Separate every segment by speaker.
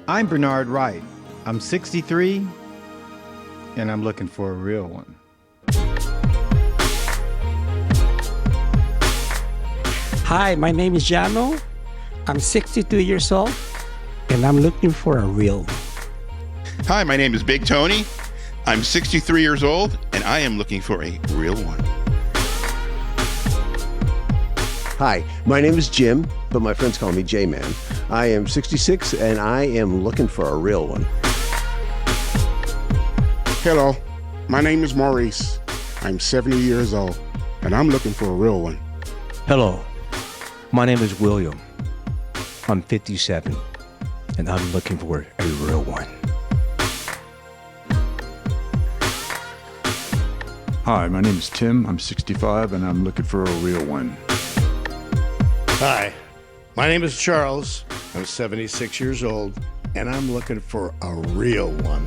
Speaker 1: I'm Bernard Wright. I'm 63, and I'm looking for a real one.
Speaker 2: Hi, my name is Jano. I'm 62 years old, and I'm looking for a real one.
Speaker 3: Hi, my name is Big Tony. I'm 63 years old, and I am looking for a real one.
Speaker 4: Hi, my name is Jim, but my friends call me J-Man. I am 66, and I am looking for a real one.
Speaker 5: Hello, my name is Maurice. I'm 70 years old, and I'm looking for a real one.
Speaker 6: Hello, my name is William. I'm 57, and I'm looking for a real one.
Speaker 7: Hi, my name is Tim. I'm 65, and I'm looking for a real one.
Speaker 8: Hi, my name is Charles. I'm 76 years old, and I'm looking for a real one.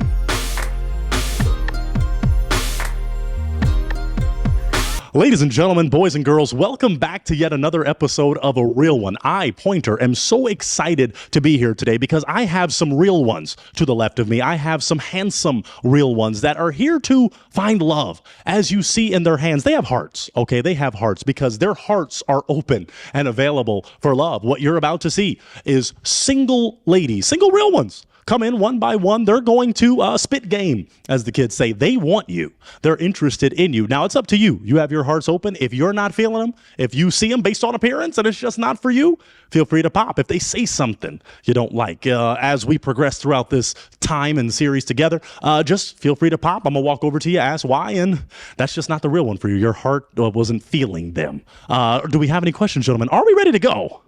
Speaker 9: Ladies and gentlemen, boys and girls, welcome back to yet another episode of A Real One. I, Pointer, am so excited to be here today because I have some real ones to the left of me. I have some handsome real ones that are here to find love. As you see in their hands, they have hearts, okay? They have hearts because their hearts are open and available for love. What you're about to see is single ladies, single real ones. Come in one by one. They're going to spit game, as the kids say. They want you. They're interested in you. Now, it's up to you. You have your hearts open. If you're not feeling them, if you see them based on appearance and it's just not for you, feel free to pop. If they say something you don't like, as we progress throughout this time and series together, just feel free to pop. I'm going to walk over to you, ask why, and that's just not the real one for you. Your heart wasn't feeling them. Do we have any questions, gentlemen? Are we ready to go?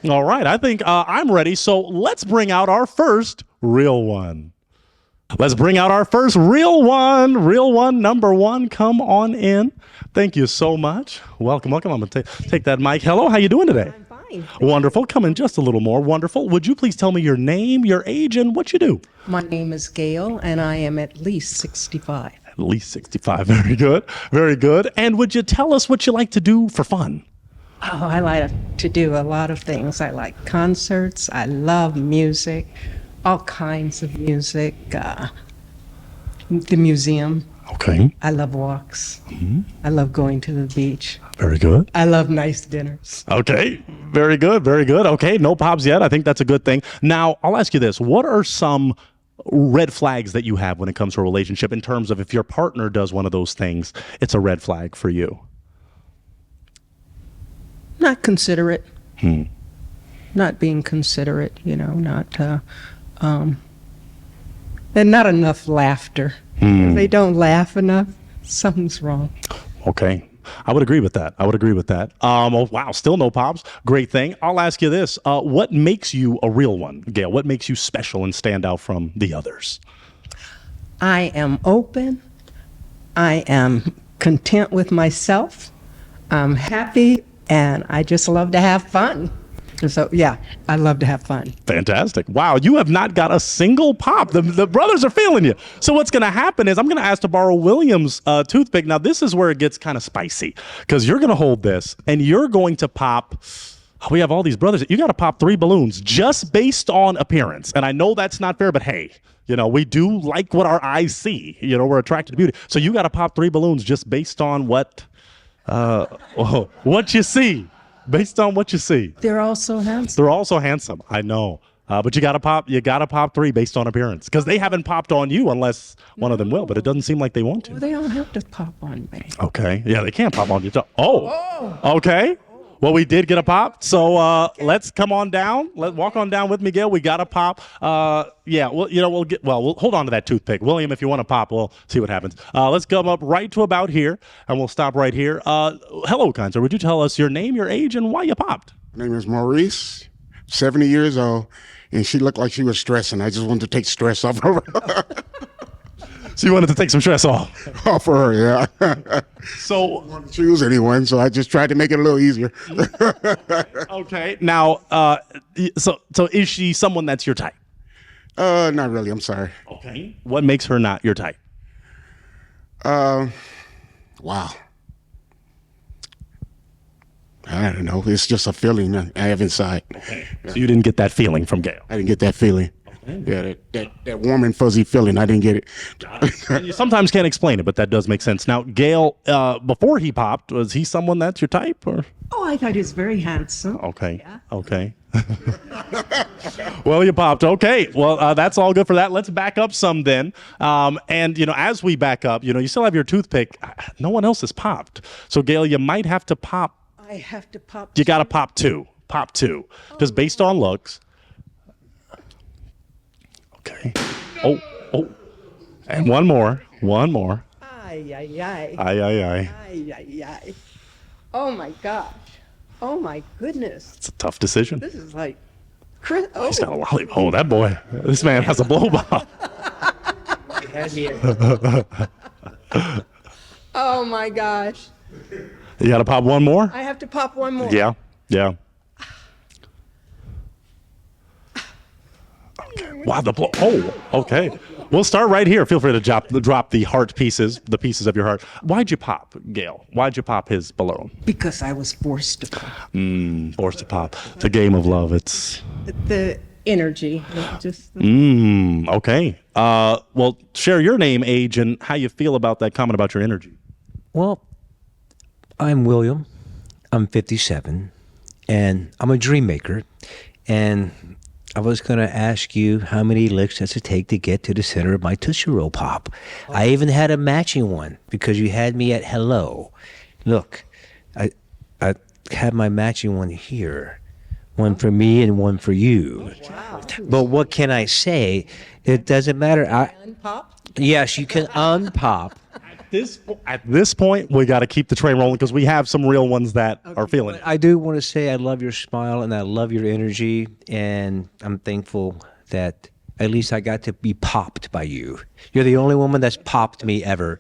Speaker 9: All right, I think I'm ready, so let's bring out our first real one. Let's bring out our first real one. Real one, number one, come on in. Thank you so much. Welcome, welcome. I'm going to take that mic. Hello, how you doing today?
Speaker 10: I'm fine.
Speaker 9: Wonderful. Come in just a little more. Wonderful. Would you please tell me your name, your age, and what you do?
Speaker 10: My name is Gail, and I am at least 65.
Speaker 9: At least 65. Very good. Very good. And would you tell us what you like to do for fun?
Speaker 10: Oh, I like to do a lot of things. I like concerts. I love music, all kinds of music. The museum.
Speaker 9: Okay.
Speaker 10: I love walks. Mm-hmm. I love going to the beach.
Speaker 9: Very good.
Speaker 10: I love nice dinners.
Speaker 9: Okay. Very good. Very good. Okay. No pops yet. I think that's a good thing. Now, I'll ask you this. What are some red flags that you have when it comes to a relationship in terms of if your partner does one of those things, it's a red flag for you?
Speaker 10: Not considerate. Not being considerate, not, and not enough laughter. If they don't laugh enough, something's wrong.
Speaker 9: Okay. I would agree with that. Oh, wow. Still no pops. Great thing. I'll ask you this. What makes you a real one, Gail? What makes you special and stand out from the others?
Speaker 10: I am open. I am content with myself. I'm happy. And I just love to have fun. So, yeah, I love to have fun.
Speaker 9: Fantastic. Wow, you have not got a single pop. The brothers are feeling you. So what's going to happen is I'm going to ask to borrow William's toothpick. Now, this is where it gets kind of spicy because you're going to hold this and you're going to pop. We have all these brothers. You got to pop 3 balloons just based on appearance. And I know that's not fair, but hey, we do like what our eyes see. We're attracted to beauty. So you got to pop 3 balloons just based on what you see, based on what you see.
Speaker 10: They're also handsome.
Speaker 9: I know. But you gotta pop 3 based on appearance because they haven't popped on you unless one of them will, but it doesn't seem like they want to.
Speaker 10: Well, they don't have to pop on me.
Speaker 9: Okay. Yeah, they can't pop on you. Okay. Well, we did get a pop, so let's come on down. Walk on down with me, Gail. We got a pop. We'll hold on to that toothpick. William, if you want to pop, we'll see what happens. Let's come up right to about here, and we'll stop right here. Hello, kind sir. Would you tell us your name, your age, and why you popped?
Speaker 5: My name is Maurice, 70 years old, and she looked like she was stressing. I just wanted to take stress off of her.
Speaker 9: So you wanted to take some stress off?
Speaker 5: Off of her, yeah.
Speaker 9: So
Speaker 5: I wanted to choose anyone, so I just tried to make it a little easier.
Speaker 9: Okay. Now, so is she someone that's your type?
Speaker 5: Not really. I'm sorry.
Speaker 9: Okay. What makes her not your type?
Speaker 5: Wow. I don't know. It's just a feeling I have inside.
Speaker 9: Okay. So you didn't get that feeling from Gail?
Speaker 5: I didn't get that feeling. Yeah, that warm and fuzzy feeling. I didn't get it.
Speaker 9: And you sometimes can't explain it, but that does make sense. Now, Gail, before he popped, was he someone that's your type? Or
Speaker 10: Oh, I thought he was very handsome.
Speaker 9: okay,
Speaker 10: Yeah.
Speaker 9: okay. Well, you popped. Okay, well, that's all good for that. Let's back up some then. And as we back up, you still have your toothpick. No one else has popped. So, Gail, you might have to pop.
Speaker 10: I have to pop.
Speaker 9: You got to pop two. Pop two, just based on looks. Okay. Oh, and one more.
Speaker 10: Ay, ay, ay.
Speaker 9: Aye.
Speaker 10: Ay, ay, ay. Oh, my gosh. Oh, my goodness.
Speaker 9: It's a tough decision.
Speaker 10: This is like, Chris. Oh,
Speaker 9: He's got a lollipop. Oh, that boy. This man has a blow bomb.
Speaker 10: oh my gosh.
Speaker 9: You got to pop one more?
Speaker 10: I have to pop one more.
Speaker 9: Yeah. Okay. Wow, the blow. Oh, okay. We'll start right here. Feel free to drop the heart pieces, the pieces of your heart. Why'd you pop, Gail? Why'd you pop his balloon?
Speaker 10: Because I was forced to pop.
Speaker 9: Forced to pop. It's a game of love. It's
Speaker 10: The energy. Just
Speaker 9: okay. Well, share your name, age, and how you feel about that comment about your energy.
Speaker 6: Well, I'm William. I'm 57, and I'm a dream maker. And I was going to ask you how many licks does it take to get to the center of my Tootsie Roll Pop. I even had a matching one because you had me at hello. Look, I have my matching one here. One for me and one for you.
Speaker 10: wow.
Speaker 6: But what can I say? It doesn't matter.
Speaker 10: Unpop?
Speaker 6: Yes, you can unpop.
Speaker 9: At this point, we got to keep the train rolling because we have some real ones that are feeling it.
Speaker 6: I do want to say I love your smile and I love your energy, and I'm thankful that at least I got to be popped by you. You're the only woman that's popped me ever,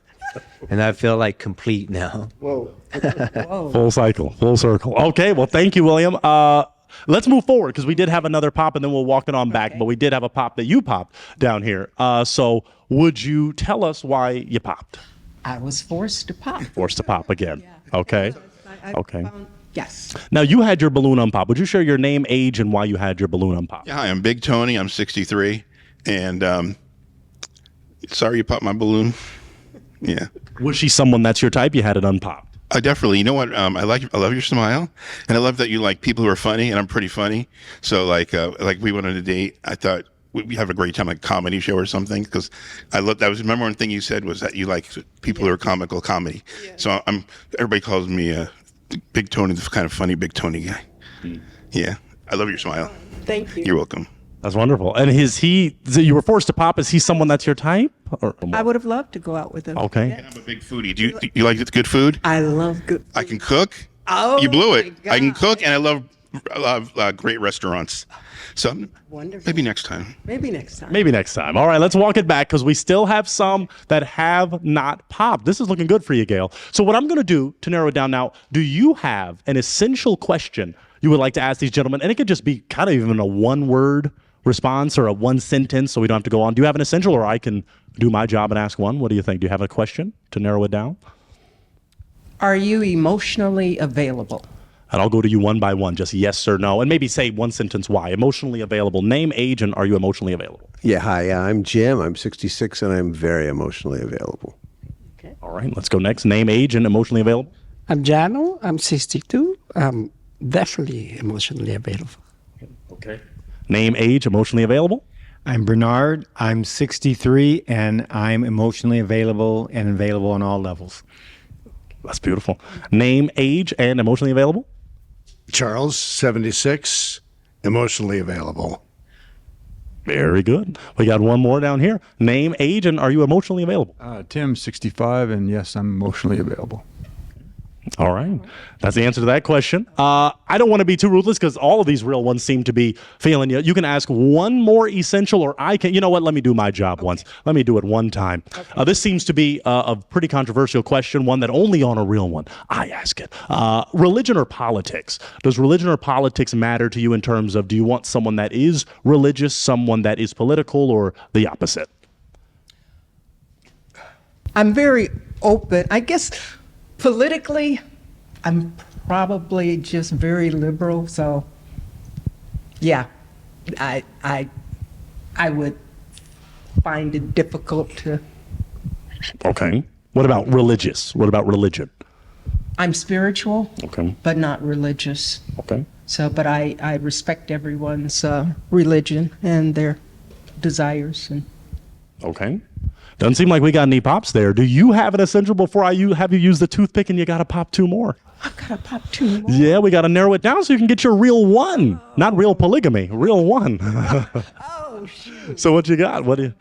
Speaker 6: and I feel like complete now.
Speaker 10: Whoa.
Speaker 9: Full cycle, full circle. Okay, well, thank you, William. Let's move forward because we did have another pop, and then we'll walk it on back. But we did have a pop that you popped down here. So would you tell us why you popped?
Speaker 10: I was forced to pop.
Speaker 9: Forced to pop again. Okay.
Speaker 10: I
Speaker 9: Okay.
Speaker 10: Yes.
Speaker 9: Now, you had your balloon unpop. Would you share your name, age, and why you had your balloon unpop?
Speaker 3: Yeah, hi, I'm Big Tony. I'm 63, and sorry you popped my balloon. Yeah,
Speaker 9: Was she someone that's your type? You had it unpopped.
Speaker 3: I definitely. You know what? I love your smile, and I love that you like people who are funny, and I'm pretty funny. So like we went on a date. I thought we have a great time, like a comedy show or something, because I love that. Was the number one thing you said was that you like people who are comical comedy. Yeah. So everybody calls me Big Tony, the kind of funny Big Tony guy. Yeah, I love your smile.
Speaker 10: Thank you.
Speaker 3: You're welcome.
Speaker 9: That's wonderful. And you were forced to pop. Is he someone that's your type? Or
Speaker 10: I would have loved to go out with him.
Speaker 9: Okay.
Speaker 3: And I'm a big foodie. Do you like good food?
Speaker 10: I love good.
Speaker 3: I can cook.
Speaker 10: Oh,
Speaker 3: you blew it.
Speaker 10: my
Speaker 3: I can
Speaker 10: God.
Speaker 3: cook, and I love great restaurants. So
Speaker 10: Wonderful.
Speaker 3: maybe next time.
Speaker 10: Maybe next time.
Speaker 9: Maybe next time. All right, let's walk it back because we still have some that have not popped. This is looking good for you, Gail. So what I'm going to do to narrow it down now, do you have an essential question you would like to ask these gentlemen? And it could just be kind of even a one-word response or a one sentence so we don't have to go on. Do you have an essential, or I can do my job and ask one? What do you think? Do you have a question to narrow it down?
Speaker 10: Are you emotionally available?
Speaker 9: And I'll go to you one by one, just yes or no, and maybe say one sentence why. Emotionally available. Name, age, and are you emotionally available?
Speaker 4: Yeah, hi, I'm Jim. I'm 66, and I'm very emotionally available.
Speaker 9: All right, let's go next. Name, age, and emotionally available.
Speaker 2: I'm Jano. I'm 62. I'm definitely emotionally available.
Speaker 9: Okay. Name, age, emotionally available.
Speaker 1: I'm Bernard. I'm 63, and I'm emotionally available and available on all levels.
Speaker 9: That's beautiful. Name, age, and emotionally available.
Speaker 8: Charles, 76, emotionally available.
Speaker 9: Very good. We got one more down here. Name, age, and are you emotionally available?
Speaker 7: Tim, 65, and yes, I'm emotionally available.
Speaker 9: All right. That's the answer to that question. I don't want to be too ruthless because all of these real ones seem to be failing you. You can ask one more essential, or I can, you know what, let me do my job once. Let me do it one time. This seems to be a pretty controversial question, one that only on a real one I ask it. Religion or politics? Does religion or politics matter to you in terms of, do you want someone that is religious, someone that is political, or the opposite?
Speaker 10: I'm very open. I guess politically, I'm probably just very liberal. So, yeah, I I would find it difficult to.
Speaker 9: Okay. What about religious? What about religion?
Speaker 10: I'm spiritual,
Speaker 9: Okay.
Speaker 10: but not religious.
Speaker 9: Okay.
Speaker 10: So, but I respect everyone's religion and their desires. And
Speaker 9: Okay. Doesn't seem like we got any pops there. Do you have an essential before have you use the toothpick and you got to pop 2 more?
Speaker 10: I've got to pop 2 more.
Speaker 9: Yeah, we got to narrow it down so you can get your real one. Not real polygamy, real one.
Speaker 10: Oh, shoot.
Speaker 9: So what you got? Do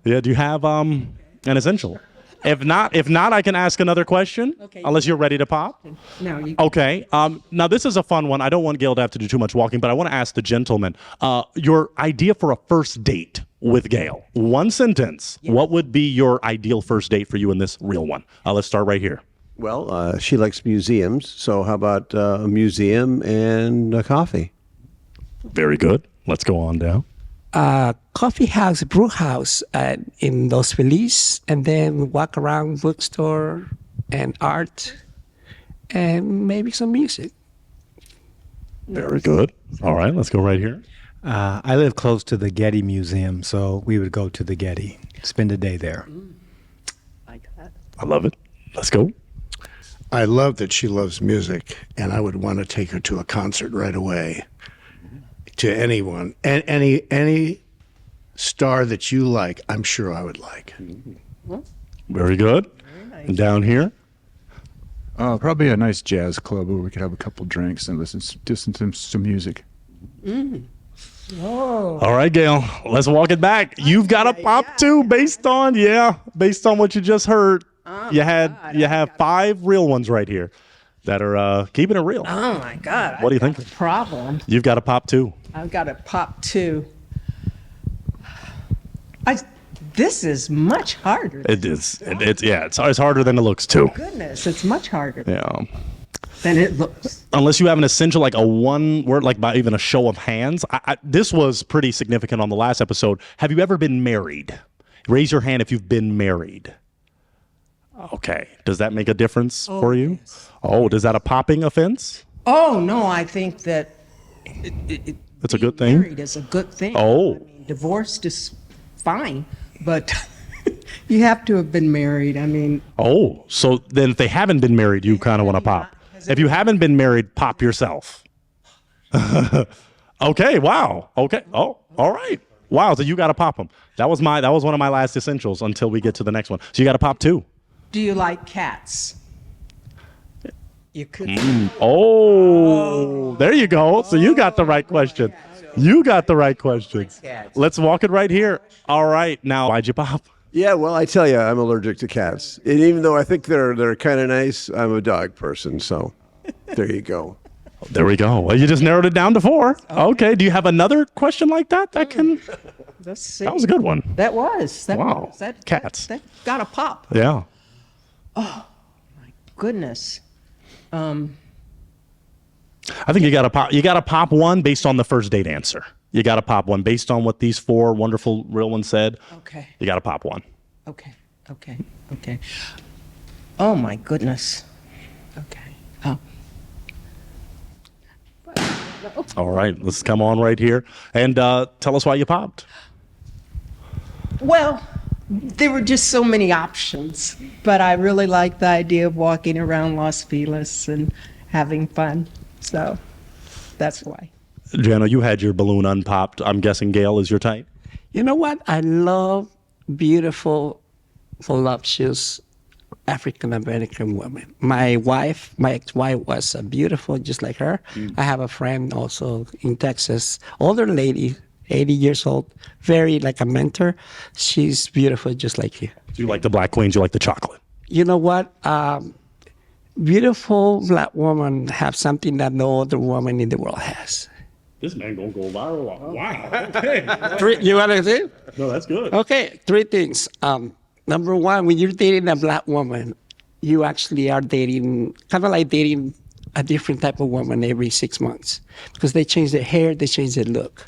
Speaker 9: you have an essential? If not, I can ask another question.
Speaker 10: Okay.
Speaker 9: Unless you're ready to pop.
Speaker 10: No, you.
Speaker 9: Okay. Now this is a fun one. I don't want Gail to have to do too much walking, but I want to ask the gentleman your idea for a first date with Gail. 1 sentence. Yes. What would be your ideal first date for you in this real one? Let's start right here.
Speaker 4: Well, she likes museums, so how about a museum and a coffee?
Speaker 9: Very good. Let's go on down.
Speaker 2: Coffee house, brew house in Los Feliz, and then walk around bookstore and art and maybe some music.
Speaker 9: Very good. All right, let's go right here.
Speaker 1: I live close to the Getty Museum, so we would go to the Getty, spend a day there.
Speaker 10: Like that.
Speaker 9: I love it. Let's go.
Speaker 8: I love that she loves music, and I would want to take her to a concert right away. To anyone, and any star that you like, I'm sure I would like.
Speaker 9: Very good.
Speaker 10: Very nice.
Speaker 9: And down here.
Speaker 7: Probably a nice jazz club where we could have a couple drinks and listen to some music.
Speaker 10: Oh.
Speaker 9: All right, Gail, let's walk it back. You've got a pop too, based on what you just heard. You have 5 real ones right here that are keeping it real.
Speaker 10: Oh my God.
Speaker 9: What do you think?
Speaker 10: Problem.
Speaker 9: You've got a pop too.
Speaker 10: I've got a pop 2. This is much harder.
Speaker 9: It is. It's harder than it looks too.
Speaker 10: Goodness, it's much harder
Speaker 9: Yeah.
Speaker 10: than it looks.
Speaker 9: Unless you have an essential, like a one word, like by even a show of hands. This was pretty significant on the last episode. Have you ever been married? Raise your hand if you've been married. Okay. Does that make a difference for you?
Speaker 10: Yes.
Speaker 9: Oh, is that a popping offense?
Speaker 10: Oh no, I think that
Speaker 9: That's a good thing.
Speaker 10: married is a good thing.
Speaker 9: Oh.
Speaker 10: I mean, divorced is fine, but you have to have been married. I mean,
Speaker 9: Oh, so then if they haven't been married, you kind of want to pop. If you haven't been married, pop yourself. Okay, wow. Okay. Oh, all right. Wow, so you got to pop them. That was one of my last essentials until we get to the next one. So you got to pop 2.
Speaker 10: do you like cats? You could.
Speaker 9: Oh, there you go. So you got the right question. You got the right questions. Let's walk it right here. All right. Now, why'd you pop?
Speaker 4: Yeah, well, I tell you, I'm allergic to cats. And even though I think they're kind of nice, I'm a dog person. So there you go.
Speaker 9: There we go. Well, you just narrowed it down to 4. Okay. Do you have another question like that?
Speaker 10: Let's see.
Speaker 9: That was a good one.
Speaker 10: That was.
Speaker 9: Wow.
Speaker 10: That,
Speaker 9: Cats.
Speaker 10: That got a pop.
Speaker 9: Yeah.
Speaker 10: Goodness.
Speaker 9: I think you got to pop. You got to pop 1 based on the first date answer. You got to pop 1 based on what these 4 wonderful real ones said.
Speaker 10: Okay.
Speaker 9: You got to pop 1.
Speaker 10: Okay. Oh my goodness. Okay. Oh.
Speaker 9: All right. Let's come on right here and tell us why you popped.
Speaker 10: Well, there were just so many options, but I really liked the idea of walking around Los Feliz and having fun. So that's why.
Speaker 9: Jana, you had your balloon unpopped. I'm guessing Gail is your type.
Speaker 2: You know what? I love beautiful, voluptuous African American women. My ex-wife was beautiful, just like her. I have a friend also in Texas, older lady, 80 years old, very like a mentor. She's beautiful, just like you.
Speaker 9: Do you like the black queens? You like the chocolate?
Speaker 2: You know what? Beautiful black women have something that no other woman in the world has.
Speaker 9: This man gonna go viral. Wow. Okay.
Speaker 2: You want to see?
Speaker 9: No, that's good.
Speaker 2: Okay, 3 things. Number 1, when you're dating a black woman, you actually are dating, kind of like dating a different type of woman every 6 months because they change their hair, they change their look,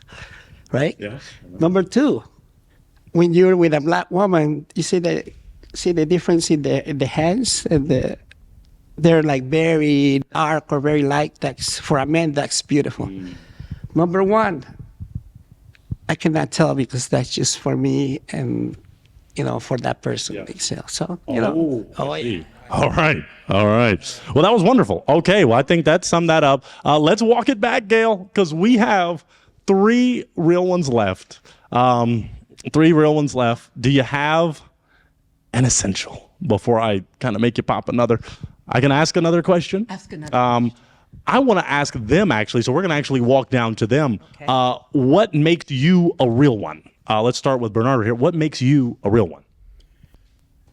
Speaker 2: right?
Speaker 9: Yeah.
Speaker 2: Number 2, when you're with a black woman, you see the difference in the hands and they're like very dark or very light. For a man, that's beautiful. Number 1, I cannot tell because that's just for me and, for that person. So,
Speaker 9: yeah. All right. All right. Well, that was wonderful. Okay. Well, I think that summed that up. Let's walk it back, Gail, because we have 3 real ones left. 3 real ones left. Do you have an essential before I kind of make you pop another? I can ask another question.
Speaker 10: Ask another question.
Speaker 9: I want to ask them actually. So we're going to actually walk down to them. Okay. What makes you a real one? Let's start with Bernardo here. What makes you a real one?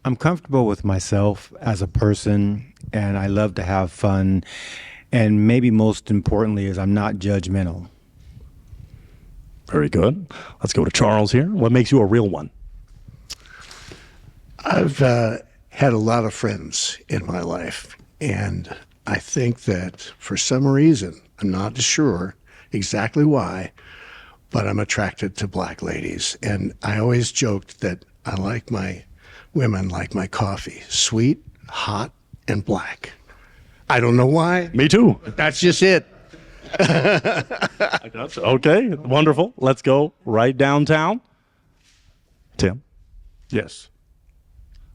Speaker 1: I'm comfortable with myself as a person, and I love to have fun. And maybe most importantly is I'm not judgmental.
Speaker 9: Very good. Let's go to Charles here. What makes you a real one?
Speaker 8: I've had a lot of friends in my life, and I think that for some reason, I'm not sure exactly why, but I'm attracted to black ladies. And I always joked that I like my women like my coffee, sweet, hot, and black. I don't know why.
Speaker 9: Me too.
Speaker 8: But that's just it.
Speaker 9: I gotcha. Okay, wonderful. Let's go right downtown. Tim,
Speaker 7: Yes.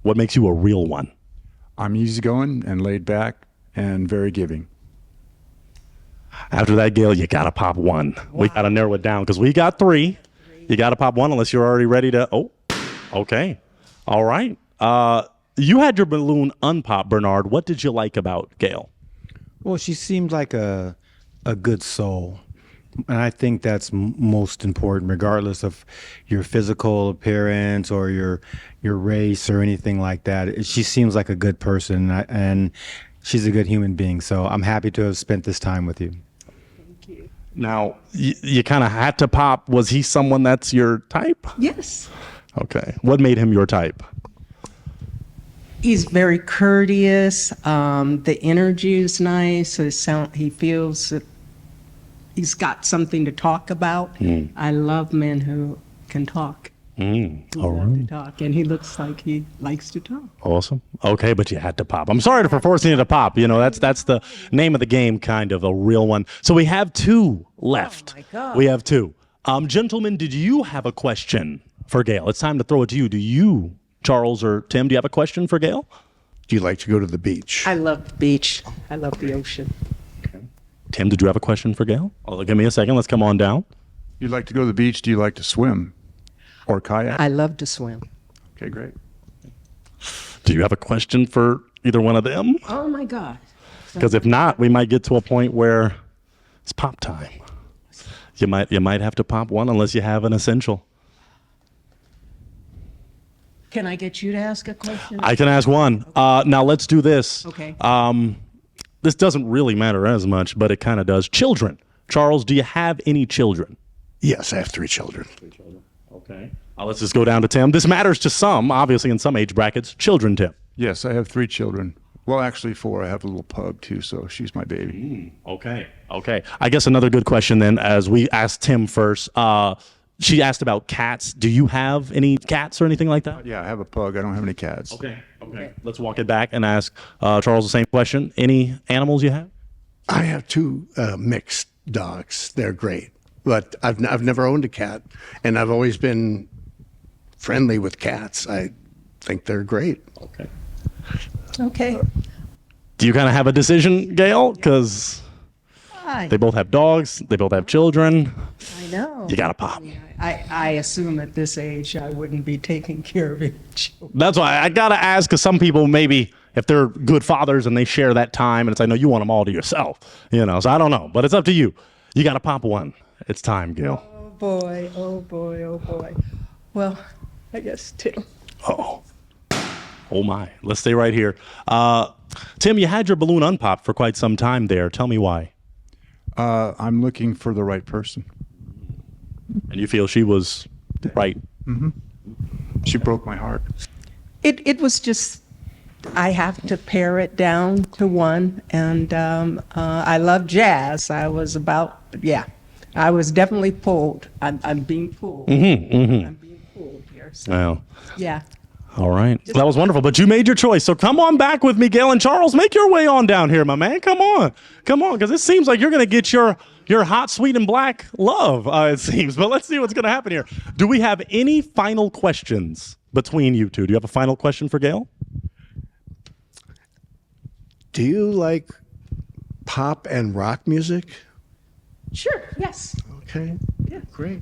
Speaker 9: what makes you a real one?
Speaker 7: I'm easygoing and laid back and very giving.
Speaker 9: After that, Gail, you got to pop one. Wow. We got to narrow it down because we got 3. You got to pop one unless you're already ready to. Oh, okay. All right. You had your balloon unpop, Bernard. What did you like about Gail?
Speaker 1: Well, she seemed like a good soul. And I think that's most important, regardless of your physical appearance or your race or anything like that. She seems like a good person, and she's a good human being. So I'm happy to have spent this time with you.
Speaker 10: Thank you.
Speaker 9: Now, you kind of had to pop. Was he someone that's your type?
Speaker 10: Yes.
Speaker 9: Okay. What made him your type?
Speaker 10: He's very courteous. The energy is nice. He feels that he's got something to talk about. I love men who can talk.
Speaker 9: All right.
Speaker 10: To talk, and he looks like he likes to talk.
Speaker 9: Awesome. Okay, but you had to pop. I'm sorry for forcing you to pop. That's the name of the game, kind of a real one. So we have 2 left.
Speaker 10: Oh my God.
Speaker 9: We have 2. Gentlemen, did you have a question for Gail? It's time to throw it to you. Do you, Charles or Tim, do you have a question for Gail?
Speaker 8: Do you like to go to the beach?
Speaker 10: I love the beach. I love the ocean.
Speaker 9: Tim, did you have a question for Gail? Oh, give me a second. Let's come on down.
Speaker 7: You like to go to the beach? Do you like to swim or kayak?
Speaker 10: I love to swim.
Speaker 7: Okay, great.
Speaker 9: Do you have a question for either one of them?
Speaker 10: Oh my God.
Speaker 9: Because if not, we might get to a point where it's pop time. You might have to pop one unless you have an essential.
Speaker 10: Can I get you to ask a question?
Speaker 9: I can ask one. Now let's do this.
Speaker 10: Okay.
Speaker 9: This doesn't really matter as much, but it kind of does. Children. Charles, do you have any children?
Speaker 8: Yes, I have 3 children.
Speaker 9: Okay. Let's just go down to Tim. This matters to some, obviously in some age brackets. Children, Tim.
Speaker 7: Yes, I have 3 children. Well, actually 4. I have a little pug too, so she's my baby.
Speaker 9: Okay. I guess another good question then, as we asked Tim first. She asked about cats. Do you have any cats or anything like that?
Speaker 7: Yeah, I have a pug. I don't have any cats.
Speaker 9: Okay. Let's walk it back and ask Charles the same question. Any animals you have?
Speaker 8: I have 2 mixed dogs. They're great, but I've never owned a cat, and I've always been friendly with cats. I think they're great.
Speaker 10: Okay.
Speaker 9: Do you kind of have a decision, Gail? Because they both have dogs. They both have children.
Speaker 10: I know.
Speaker 9: You got to pop.
Speaker 10: I assume at this age I wouldn't be taking care of each.
Speaker 9: That's why I got to ask, because some people maybe, if they're good fathers and they share that time, and it's, I know you want them all to yourself, so I don't know. But it's up to you. You got to pop one. It's time, Gail.
Speaker 10: Oh, boy. Oh, boy. Oh, boy. Well, I guess Tim.
Speaker 9: Oh, my. Let's stay right here. Tim, you had your balloon unpopped for quite some time there. Tell me why.
Speaker 7: I'm looking for the right person.
Speaker 9: And you feel she was right?
Speaker 7: Mm-hmm. She broke my heart.
Speaker 10: It was just, I have to pare it down to 1. And I love jazz. I was definitely pulled. I'm being pulled.
Speaker 9: Mm-hmm.
Speaker 10: I'm being pulled here. So,
Speaker 9: Well,
Speaker 10: yeah.
Speaker 9: All right. That was wonderful. But you made your choice. So come on back with me, Gail and Charles. Make your way on down here, my man. Come on. Come on. Because it seems like you're going to get your hot, sweet, and black love, it seems. But let's see what's going to happen here. Do we have any final questions between you two? Do you have a final question for Gail?
Speaker 8: Do you like pop and rock music?
Speaker 10: Sure. Yes.
Speaker 8: Okay. Yeah, great.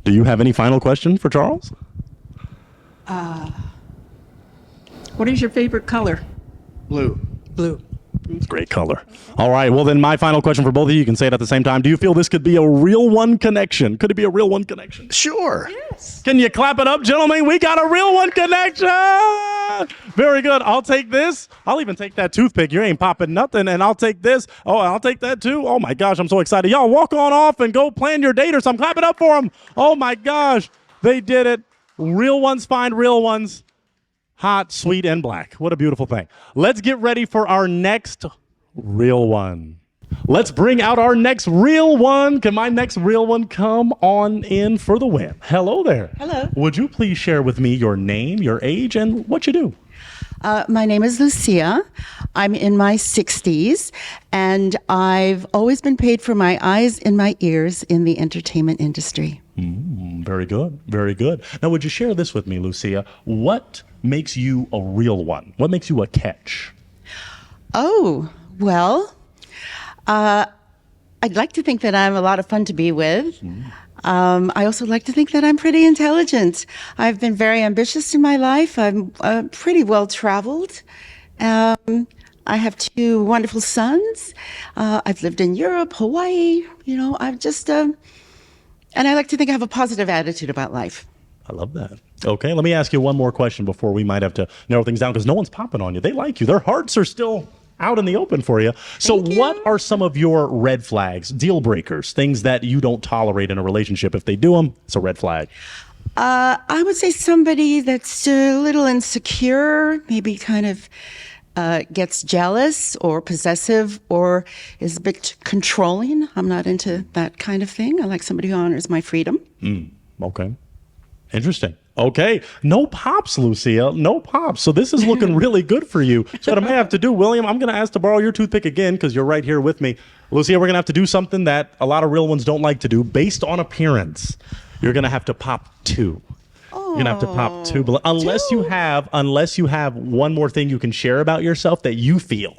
Speaker 9: Do you have any final question for Charles?
Speaker 10: What is your favorite color?
Speaker 8: Blue.
Speaker 10: Blue.
Speaker 9: It's a great color. All right. Well, then my final question for both of you, you can say it at the same time. Do you feel this could be a real one connection? Could it be a real one connection?
Speaker 8: Sure.
Speaker 10: Yes.
Speaker 9: Can you clap it up, gentlemen? We got a real one connection. Very good. I'll take this. I'll even take that toothpick. You ain't popping nothing. And I'll take this. Oh, I'll take that too. Oh my gosh, I'm so excited. Y'all walk on off and go plan your date or something. Clap it up for them. Oh my gosh. They did it. Real ones find real ones. Hot, sweet, and black. What a beautiful thing. Let's get ready for our next real one. Let's bring out our next real one. Can my next real one come on in for the win? Hello there.
Speaker 11: Hello.
Speaker 9: Would you please share with me your name, your age, and what you do?
Speaker 11: My name is Lucia. I'm in my 60s, and I've always been paid for my eyes and my ears in the entertainment industry.
Speaker 9: Very good. Very good. Now, would you share this with me, Lucia? What makes you a real one? What makes you a catch?
Speaker 11: Oh, well, I'd like to think that I'm a lot of fun to be with. I also like to think that I'm pretty intelligent. I've been very ambitious in my life. I'm pretty well traveled. I have 2 wonderful sons. I've lived in Europe, Hawaii. I've just, and I like to think I have a positive attitude about life.
Speaker 9: I love that. Okay, let me ask you one more question before we might have to narrow things down because no one's popping on you. They like you. Their hearts are still out in the open for you. So what are some of your red flags, deal breakers, things that you don't tolerate in a relationship? If they do them, it's a red flag.
Speaker 11: I would say somebody that's a little insecure, maybe kind of gets jealous or possessive or is a bit controlling. I'm not into that kind of thing. I like somebody who honors my freedom.
Speaker 9: Okay. Interesting. Okay. No pops, Lucia. No pops. So this is looking really good for you. So what I may have to do, William, I'm going to ask to borrow your toothpick again because you're right here with me. Lucia, we're going to have to do something that a lot of real ones don't like to do based on appearance. You're going to have to pop 2. You're going to have to pop 2. Unless you have one more thing you can share about yourself that you feel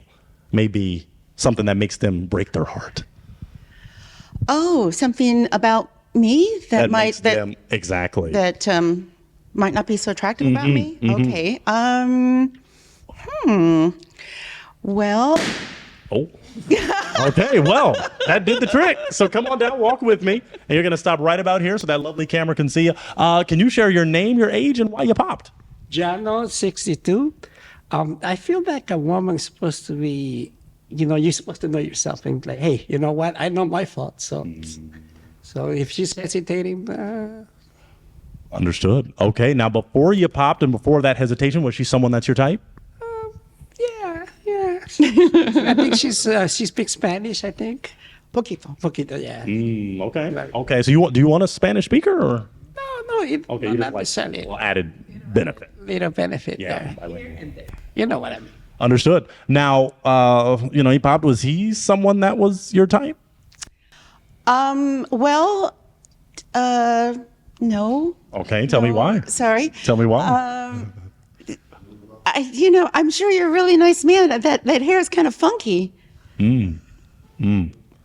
Speaker 9: may be something that makes them break their heart.
Speaker 11: Oh, something about me that might
Speaker 9: exactly
Speaker 11: that might not be so attractive about me. Okay. Well.
Speaker 9: Oh. Okay. Well, that did the trick. So come on down, walk with me, and you're gonna stop right about here so that lovely camera can see you. Can you share your name, your age, and why you popped?
Speaker 2: Jano, 62. I feel like a woman's supposed to be, you're supposed to know yourself and like, hey, you know what? I know my fault. So if she's hesitating,
Speaker 9: Understood. Okay. Now, before you popped and before that hesitation, was she someone that's your type?
Speaker 2: yeah. I think she speaks Spanish. I think. Poquito, yeah.
Speaker 9: Okay. Okay. So do you want a Spanish speaker or?
Speaker 2: No.
Speaker 9: Okay. You just like a little added benefit.
Speaker 2: Little benefit.
Speaker 9: Yeah.
Speaker 2: Here and there. You know what I mean.
Speaker 9: Understood. Now, he popped. Was he someone that was your type?
Speaker 11: Well, no.
Speaker 9: Okay, tell me why.
Speaker 11: Sorry.
Speaker 9: Tell me why.
Speaker 11: I'm sure you're a really nice man. That hair is kind of funky.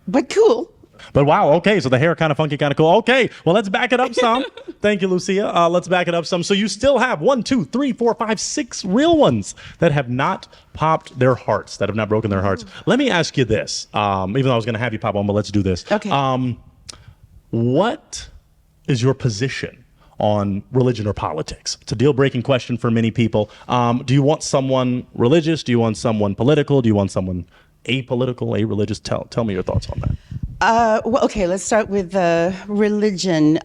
Speaker 11: But cool.
Speaker 9: But wow, okay, so the hair kind of funky, kind of cool. Okay, well, let's back it up some. Thank you, Lucia. Let's back it up some. So you still have 1, 2, 3, 4, 5, 6 real ones that have not popped their hearts, that have not broken their hearts. Let me ask you this, even though I was going to have you pop on, but let's do this.
Speaker 11: Okay.
Speaker 9: What is your position on religion or politics? It's a deal-breaking question for many people. Do you want someone religious? Do you want someone political? Do you want someone apolitical, areligious? Tell me your thoughts on that.
Speaker 11: Well, okay, let's start with religion.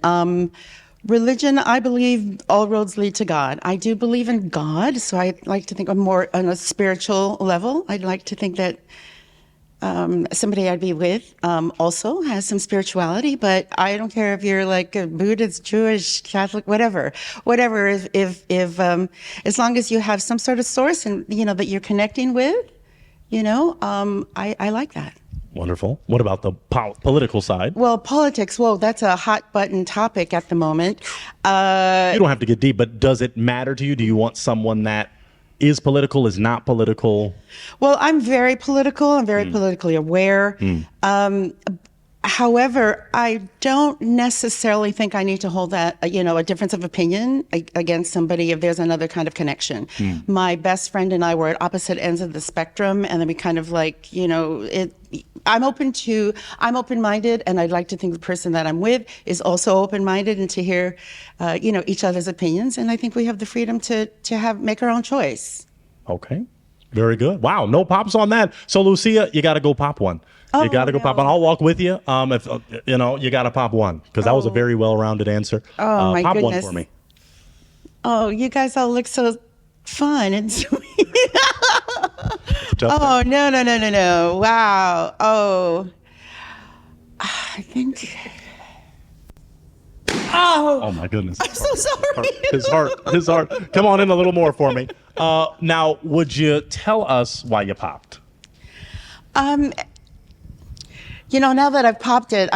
Speaker 11: Religion, I believe all roads lead to God. I do believe in God, so I like to think I'm more on a spiritual level. I'd like to think that somebody I'd be with also has some spirituality, but I don't care if you're like a Buddhist, Jewish, Catholic, whatever. If as long as you have some sort of source and that you're connecting with, I like that.
Speaker 9: Wonderful. What about the political side?
Speaker 11: Well, politics, that's a hot button topic at the moment.
Speaker 9: You don't have to get deep, but does it matter to you? Do you want someone that is political, is not political?
Speaker 11: Well, I'm very political. I'm very politically aware. However, I don't necessarily think I need to hold that, a difference of opinion against somebody if there's another kind of connection. My best friend and I were at opposite ends of the spectrum, and then we kind of I'm open-minded, and I'd like to think the person that I'm with is also open-minded and to hear, each other's opinions. And I think we have the freedom to make our own choice.
Speaker 9: Okay. Very good. Wow. No pops on that. So, Lucia, you got to go pop one.
Speaker 11: Oh,
Speaker 9: you got to go pop one. I'll walk with you. If you got to pop one because that was a very well-rounded answer.
Speaker 11: Oh, my
Speaker 9: pop
Speaker 11: goodness.
Speaker 9: one for me.
Speaker 11: Oh, you guys all look so fun and sweet. Oh, no. Wow. Oh, I think.
Speaker 9: Oh my goodness.
Speaker 11: I'm so sorry.
Speaker 9: His heart. Come on in a little more for me. Now, would you tell us why you popped?
Speaker 11: Now that I've popped it,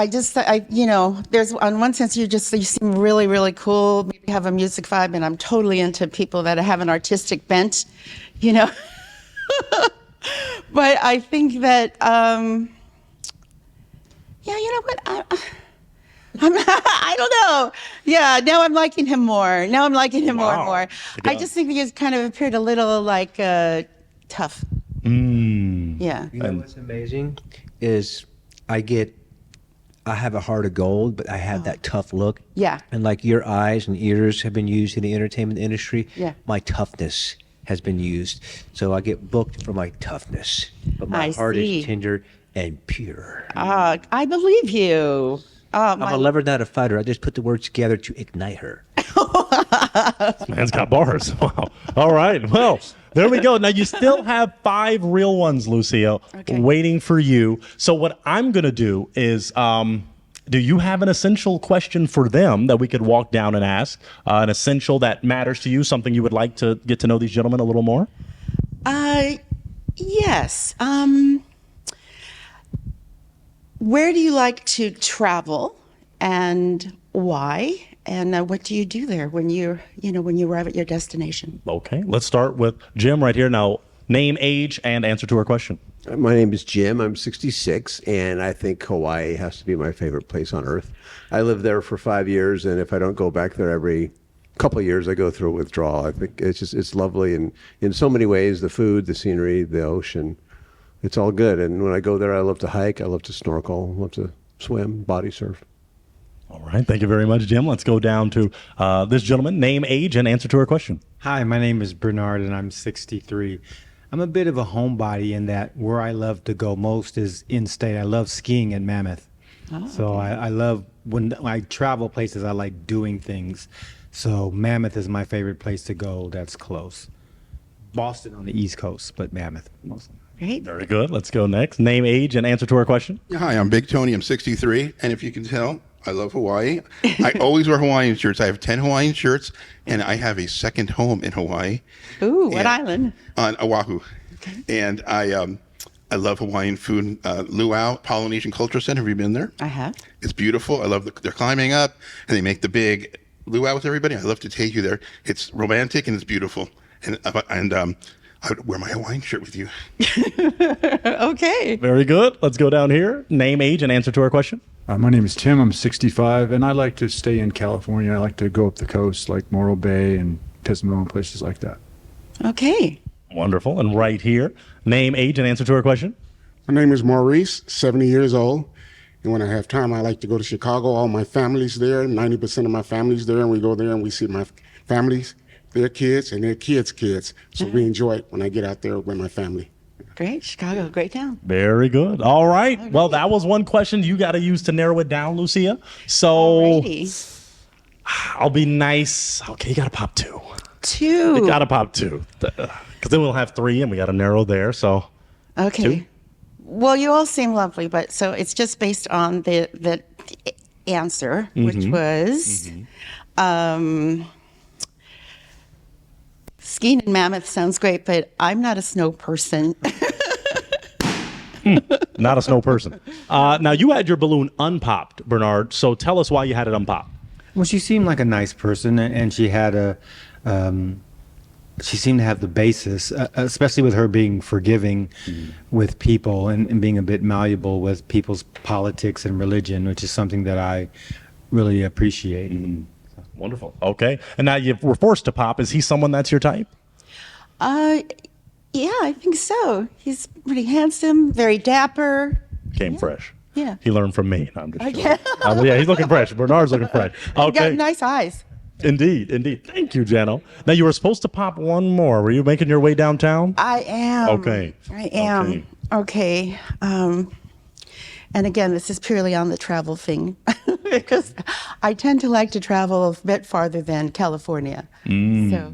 Speaker 11: there's on one sense you seem really, really cool. Maybe have a music vibe, and I'm totally into people that have an artistic bent, But I think that, you know what? I don't know. Yeah, now I'm liking him more. More and more. I just think he kind of appeared a little tough. Yeah.
Speaker 6: You know what's amazing is I have a heart of gold, but I have that tough look.
Speaker 11: Yeah.
Speaker 6: And like your eyes and ears have been used in the entertainment industry, my toughness has been used. So I get booked for my toughness, but my heart is tender and pure.
Speaker 11: I believe you.
Speaker 6: I'm a lover, not a fighter. I just put the words together to ignite her.
Speaker 9: This man's got bars. Wow. All right. Well, there we go. Now you still have 5 real ones, Lucia, waiting for you. So what I'm going to do is, do you have an essential question for them that we could walk down and ask? An essential that matters to you, something you would like to get to know these gentlemen a little more?
Speaker 11: Yes. Where do you like to travel, and why? And what do you do there when you arrive at your destination?
Speaker 9: Okay, let's start with Jim right here. Now, name, age, and answer to our question.
Speaker 4: My name is Jim. I'm 66, and I think Hawaii has to be my favorite place on earth. I lived there for 5 years, and if I don't go back there every couple of years, I go through a withdrawal. I think it's lovely, and in so many ways, the food, the scenery, the ocean, it's all good. And when I go there, I love to hike, I love to snorkel, I love to swim, body surf.
Speaker 9: All right. Thank you very much, Jim. Let's go down to this gentleman. Name, age, and answer to our question.
Speaker 1: Hi, my name is Bernard, and I'm 63. I'm a bit of a homebody in that where I love to go most is in-state. I love skiing in Mammoth. So I love when I travel places, I like doing things. So Mammoth is my favorite place to go that's close. Boston on the East Coast, but Mammoth mostly.
Speaker 11: Great.
Speaker 9: Very good. Let's go next. Name, age, and answer to our question.
Speaker 3: Hi, I'm Big Tony. I'm 63, and if you can tell, I love Hawaii. I always wear Hawaiian shirts. I have 10 Hawaiian shirts, and I have a second home in Hawaii.
Speaker 11: Ooh, what island?
Speaker 3: On Oahu. Okay. And I love Hawaiian food. Luau Polynesian Cultural Center. Have you been there?
Speaker 11: I have.
Speaker 3: It's beautiful. I love they're climbing up, and they make the big luau with everybody. I love to take you there. It's romantic and it's beautiful. And I would wear my Hawaiian shirt with you.
Speaker 11: Okay.
Speaker 9: Very good. Let's go down here. Name, age, and answer to our question.
Speaker 7: My name is Tim. I'm 65, and I like to stay in California. I like to go up the coast, like Morro Bay and Pismo and places like that.
Speaker 11: Okay.
Speaker 9: Wonderful. And right here, name, age, and answer to our question.
Speaker 5: My name is Maurice, 70 years old. And when I have time, I like to go to Chicago. All my family's there. 90% of my family's there. And we go there and we see my families, their kids, and their kids' kids. So we enjoy it when I get out there with my family.
Speaker 11: Great. Chicago, great town.
Speaker 9: Very good. All right. Well, that was one question you got to use to narrow it down, Lucia. So I'll be nice. Okay, you got to pop 2.
Speaker 11: 2.
Speaker 9: You got to pop 2. Because then we'll have 3 and we got to narrow there. So
Speaker 11: okay.
Speaker 9: 2.
Speaker 11: Well, you all seem lovely, but so it's just based on the answer, which was skiing in Mammoth sounds great, but I'm not a snow person.
Speaker 9: Not a snow person. Now, you had your balloon unpopped, Bernard, so tell us why you had it unpopped.
Speaker 1: Well, she seemed like a nice person, and she had she seemed to have the basis, especially with her being forgiving with people and being a bit malleable with people's politics and religion, which is something that I really appreciate.
Speaker 9: Wonderful. Okay. And now you were forced to pop. Is he someone that's your type?
Speaker 11: Yeah, I think so. He's pretty handsome, very dapper.
Speaker 9: Came fresh.
Speaker 11: Yeah.
Speaker 9: He learned from me. No, I'm just joking.
Speaker 11: Yeah.
Speaker 9: Well, yeah, he's looking fresh. Bernard's looking fresh.
Speaker 11: He
Speaker 9: Okay.
Speaker 11: got nice eyes.
Speaker 9: Indeed. Thank you, Jano. Now, you were supposed to pop one more. Were you making your way downtown?
Speaker 11: I am.
Speaker 9: Okay.
Speaker 11: I am. Okay. And again, this is purely on the travel thing because I tend to like to travel a bit farther than California. So.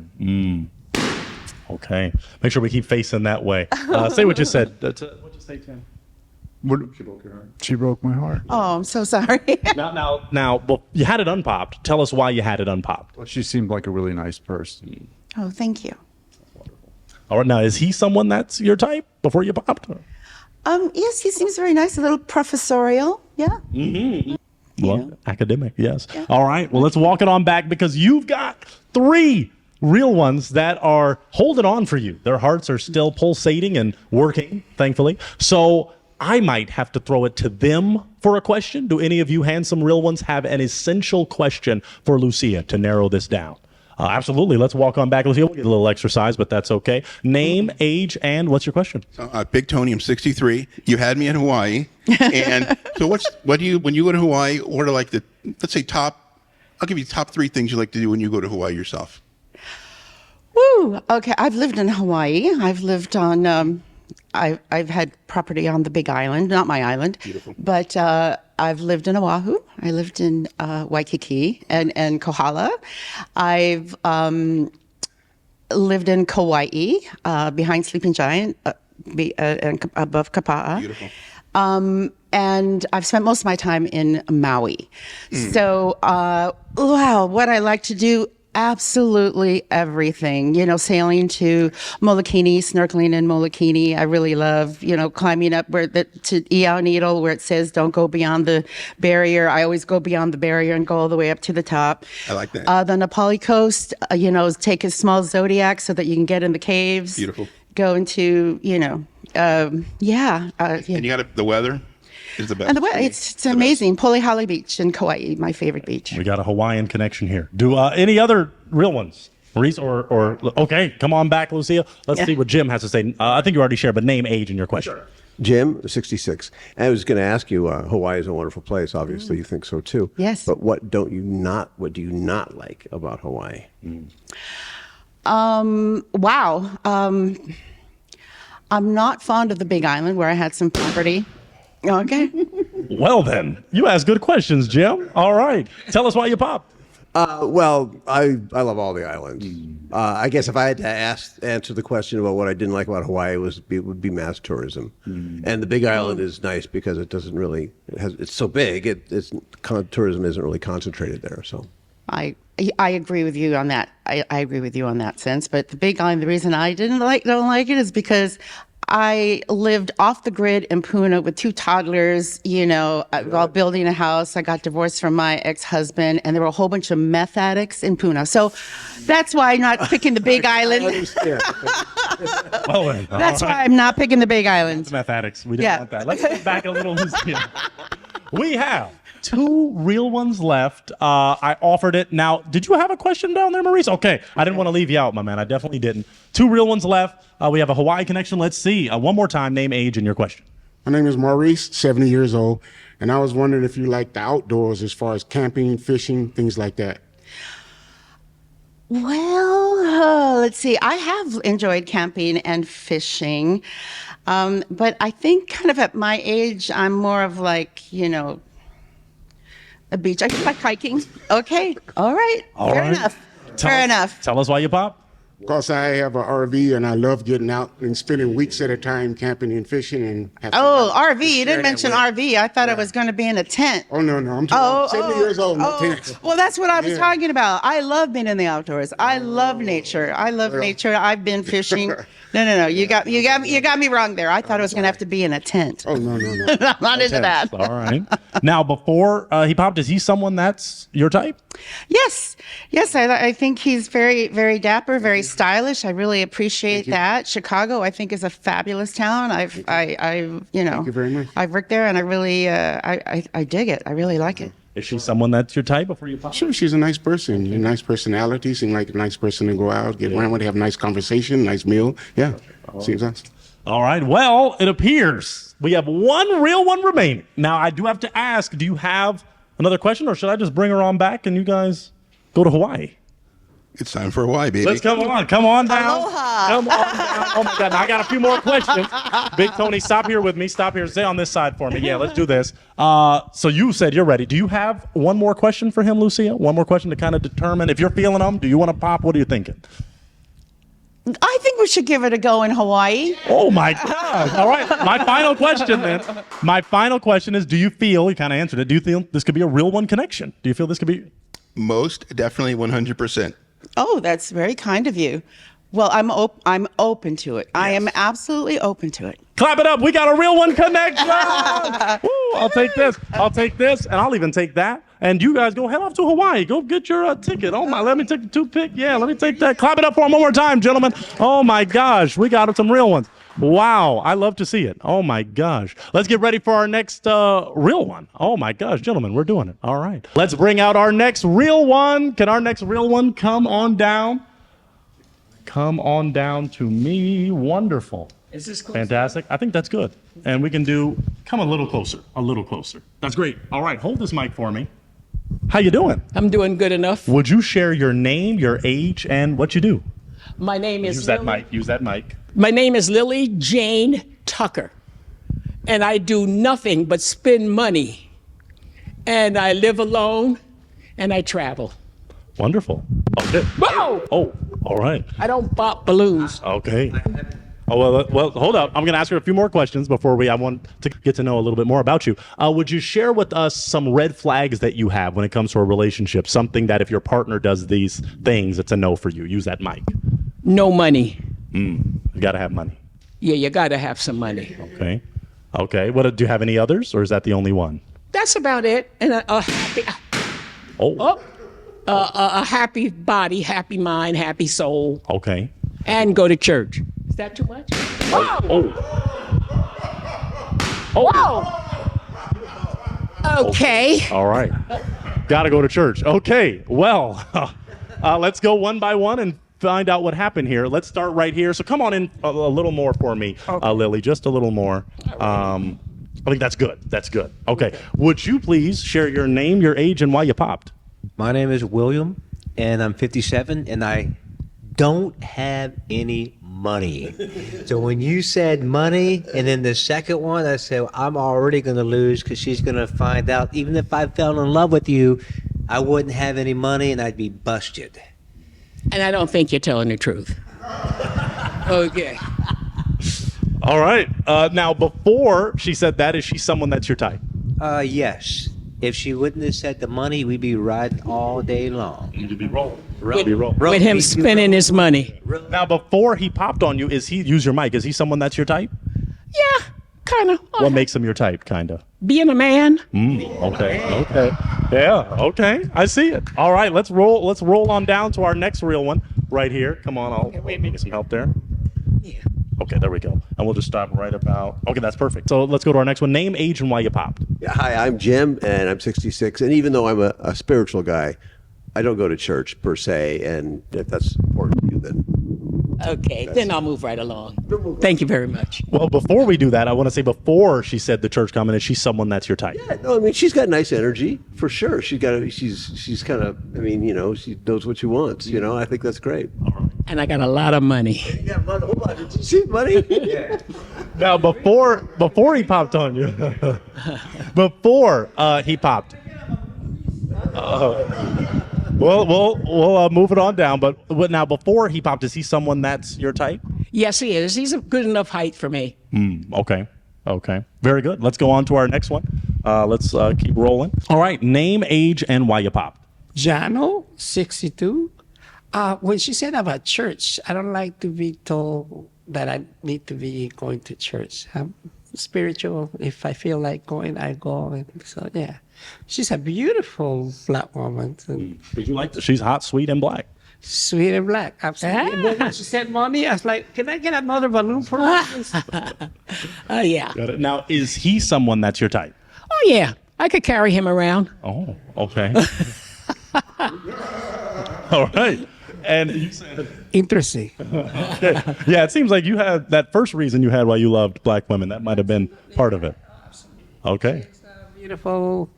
Speaker 9: Okay. Make sure we keep facing that way. Say what you said. What'd you say, Tim?
Speaker 7: She broke your heart. She broke my heart.
Speaker 11: Oh, I'm so sorry.
Speaker 9: Now, well, you had it unpopped. Tell us why you had it unpopped.
Speaker 7: Well, she seemed like a really nice person.
Speaker 11: Oh, thank you.
Speaker 9: All right. Now, is he someone that's your type before you popped?
Speaker 11: Yes, he seems very nice, a little professorial. Yeah.
Speaker 9: Well, academic, yes. Yeah. All right. Well, let's walk it on back because you've got 3 real ones that are holding on for you. Their hearts are still pulsating and working, thankfully. So I might have to throw it to them for a question. Do any of you handsome real ones have an essential question for Lucia to narrow this down? Absolutely. Let's walk on back. Lucia, we'll get a little exercise, but that's okay. Name, age, and what's your question?
Speaker 3: Big Tony, I'm 63. You had me in Hawaii. And so what do you, when you go to Hawaii, what are like let's say I'll give you top 3 things you like to do when you go to Hawaii yourself.
Speaker 11: Woo. Okay. I've lived in Hawaii. I've lived on, I've had property on the Big Island, not my island. Beautiful. But I've lived in Oahu. I lived in Waikiki and Kohala. I've lived in Kauai, behind Sleeping Giant, and above Kapa'a.
Speaker 3: Beautiful.
Speaker 11: And I've spent most of my time in Maui. So, wow, what I like to do, absolutely everything. Sailing to Molokini, snorkeling in Molokini. I really love, climbing up to Iao Needle where it says don't go beyond the barrier. I always go beyond the barrier and go all the way up to the top.
Speaker 3: I like that.
Speaker 11: The Nepali coast, take a small Zodiac so that you can get in the caves.
Speaker 3: Beautiful.
Speaker 11: Go into,
Speaker 3: And you got the weather is the best.
Speaker 11: And the weather, it's amazing. Polihali Beach in Kauai, my favorite beach.
Speaker 9: We got a Hawaiian connection here. Do any other real ones? Maurice or okay, come on back, Lucia. Let's see what Jim has to say. I think you already shared, but name, age, and your question. Sure.
Speaker 4: Jim, 66. And I was going to ask you, Hawaii is a wonderful place. Obviously, you think so too.
Speaker 11: Yes.
Speaker 4: But what do you not like about Hawaii?
Speaker 11: Wow. I'm not fond of the Big Island where I had some property. Okay.
Speaker 9: Well, then, you ask good questions, Jim. All right. Tell us why you popped.
Speaker 4: Well, I love all the islands. I guess if I had to answer the question about what I didn't like about Hawaii, it would be mass tourism. And the Big Island is nice because it doesn't really, it's so big, tourism isn't really concentrated there. So
Speaker 11: I agree with you on that. I agree with you on that sense. But the Big Island, the reason I don't like it is because I lived off the grid in Puna with 2 toddlers, while building a house. I got divorced from my ex-husband, and there were a whole bunch of meth addicts in Puna. So that's why I'm not picking the Big Island.
Speaker 9: Well, then,
Speaker 11: that's why I'm not picking the Big Island.
Speaker 9: Meth addicts. We didn't want that. Let's get back a little. We have 2 real ones left. I offered it. Now, did you have a question down there, Maurice? Okay. I didn't want to leave you out, my man. I definitely didn't. 2 real ones left. We have a Hawaii connection. Let's see. One more time, name, age, and your question.
Speaker 5: My name is Maurice, 70 years old, and I was wondering if you like the outdoors as far as camping, fishing, things like that.
Speaker 11: Well, let's see. I have enjoyed camping and fishing, but I think kind of at my age, I'm more of like, a beach. I just like hiking. Okay. All right. Fair enough. Fair enough.
Speaker 9: Tell us why you pop.
Speaker 5: Because I have an RV and I love getting out and spending weeks at a time camping and fishing and.
Speaker 11: Oh, RV. You
Speaker 5: share
Speaker 11: didn't
Speaker 5: that
Speaker 11: mention
Speaker 5: with-
Speaker 11: RV. I thought I was going to be in a tent.
Speaker 5: Oh, no. I'm 70 years old. No tent.
Speaker 11: Well, that's what I was
Speaker 5: Yeah.
Speaker 11: talking about. I love being in the outdoors. I love nature. I love nature. I've been fishing. No. You got me wrong there. I thought I was going to have to be in a tent.
Speaker 5: Oh, no.
Speaker 11: I'm not into that.
Speaker 9: All right. Now, before he popped, is he someone that's your type?
Speaker 11: Yes. I think he's very, very dapper, very stylish. I really appreciate that. Chicago, I think, is a fabulous town. I've
Speaker 5: Thank you very much.
Speaker 11: I've worked there, and I really, I dig it. I really like it.
Speaker 9: Is she someone that's your type before you pop?
Speaker 5: Sure, she's a nice person. A nice personality. Seems like a nice person to go out, get around with, have a nice conversation, nice meal. Yeah, seems nice.
Speaker 9: All right. Well, it appears we have one real one remaining. Now, I do have to ask, do you have another question, or should I just bring her on back and you guys go to Hawaii?
Speaker 3: It's time for Hawaii, baby.
Speaker 9: Let's come on down.
Speaker 11: Aloha.
Speaker 9: Come on down. Oh my God! Now I got a few more questions. Big Tony, stop here with me. Stop here. Stay on this side for me. Yeah, let's do this. So you said you're ready. Do you have one more question for him, Lucia? One more question to kind of determine if you're feeling them. Do you want to pop? What are you thinking?
Speaker 11: I think we should give it a go in Hawaii.
Speaker 9: Oh my God! All right. My final question then. My final question is: do you feel? You kind of answered it. Do you feel this could be a real one connection? Do you feel this could be?
Speaker 3: Most definitely 100%.
Speaker 11: Oh, that's very kind of you. Well, I'm open to it. I am absolutely open to it.
Speaker 9: Clap it up. We got a real one connection. Woo, I'll take this, and I'll even take that. And you guys go head off to Hawaii. Go get your ticket. Oh my, let me take the toothpick. Yeah, let me take that. Clap it up for him one more time, gentlemen. Oh my gosh, we got some real ones. Wow, I love to see it. Oh my gosh. Let's get ready for our next real one. Oh my gosh, gentlemen, we're doing it. All right. Let's bring out our next real one. Can our next real one come on down? Come on down to me. Wonderful.
Speaker 2: Is this close?
Speaker 9: Fantastic. I think that's good. And we can come a little closer. A little closer. That's great. All right, hold this mic for me. How you doing?
Speaker 12: I'm doing good enough.
Speaker 9: Would you share your name, your age, and what you do?
Speaker 12: My name is
Speaker 9: Use that mic. Use that mic.
Speaker 12: My name is Lily Jane Tucker, and I do nothing but spend money, and I live alone, and I travel.
Speaker 9: Wonderful. Okay.
Speaker 12: Whoa!
Speaker 9: Oh, all right.
Speaker 12: I don't pop balloons.
Speaker 9: Okay. Oh, well, hold up. I'm going to ask her a few more questions before I want to get to know a little bit more about you. Would you share with us some red flags that you have when it comes to a relationship? Something that if your partner does these things, it's a no for you. Use that mic.
Speaker 12: No money.
Speaker 9: You got to have money.
Speaker 12: Yeah, you gotta have some money.
Speaker 9: Okay. Okay. What do you have any others, or is that the only one?
Speaker 12: That's about it. And a happy, a happy body, happy mind, happy soul,
Speaker 9: Okay.
Speaker 12: and go to church. Is that too much? Whoa! Whoa! Okay.
Speaker 9: All right. Got to go to church. Okay. Well, let's go one by one and find out what happened here. Let's start right here. So come on in a little more for me, Lily, just a little more. I think that's good. That's good. Okay. Would you please share your name, your age, and why you popped?
Speaker 6: My name is William, and I'm 57, and I don't have any money. So when you said money, and then the second one, I said, I'm already going to lose because she's going to find out, even if I fell in love with you, I wouldn't have any money and I'd be busted.
Speaker 12: And I don't think you're telling the truth. Okay.
Speaker 9: All right. Now, before she said that, is she someone that's your type?
Speaker 6: Yes. If she wouldn't have said the money, we'd be riding all day long.
Speaker 9: You'd be rolling.
Speaker 12: With him spending his money.
Speaker 9: Now, before he popped on you, use your mic. Is he someone that's your type?
Speaker 12: Yeah, kind of.
Speaker 9: What makes him your type, kind of?
Speaker 12: Being a man.
Speaker 9: Okay. Yeah, okay. I see it. All right, let's roll on down to our next real one right here. Come on, I'll get some help there.
Speaker 12: Yeah.
Speaker 9: Okay, there we go. And we'll just stop right about. Okay, that's perfect. So let's go to our next one. Name, age, and why you popped.
Speaker 4: Yeah, hi, I'm Jim, and I'm 66. And even though I'm a spiritual guy, I don't go to church per se. And if that's important to you, then
Speaker 12: Okay, then I'll move right along. Thank you very much.
Speaker 9: Well, before we do that, I want to say before she said the church comment, is she someone that's your type?
Speaker 4: yeah, no, I mean she's got nice energy for sure. She's kind of, I mean, you know, she knows what she wants. You know, I think that's great.
Speaker 12: And I got a lot of money.
Speaker 4: Yeah, money. Hold on, did you see money? Yeah.
Speaker 9: Now, before he popped on you, before he popped. Well, we'll move it on down. But now, before he popped, is he someone that's your type?
Speaker 12: Yes, he is. He's a good enough height for me.
Speaker 9: Okay. Very good. Let's go on to our next one. Let's keep rolling. All right. Name, age, and why you popped.
Speaker 2: Jano, 62. When she said about church, I don't like to be told that I need to be going to church. I'm spiritual. If I feel like going, I go. And so, yeah. She's a beautiful black woman.
Speaker 9: Did you like? She's hot, sweet, and black.
Speaker 2: Sweet and black, absolutely. And then when she said money, I was like, can I get another balloon for us?
Speaker 12: Oh, yeah.
Speaker 9: Got it. Now, is he someone that's your type?
Speaker 12: Oh, yeah. I could carry him around.
Speaker 9: Oh, okay. All right. And you said,
Speaker 2: Interesting.
Speaker 9: okay. Yeah, it seems like you had that first reason you had why you loved black women. That might have been part of it. Okay.
Speaker 2: Beautiful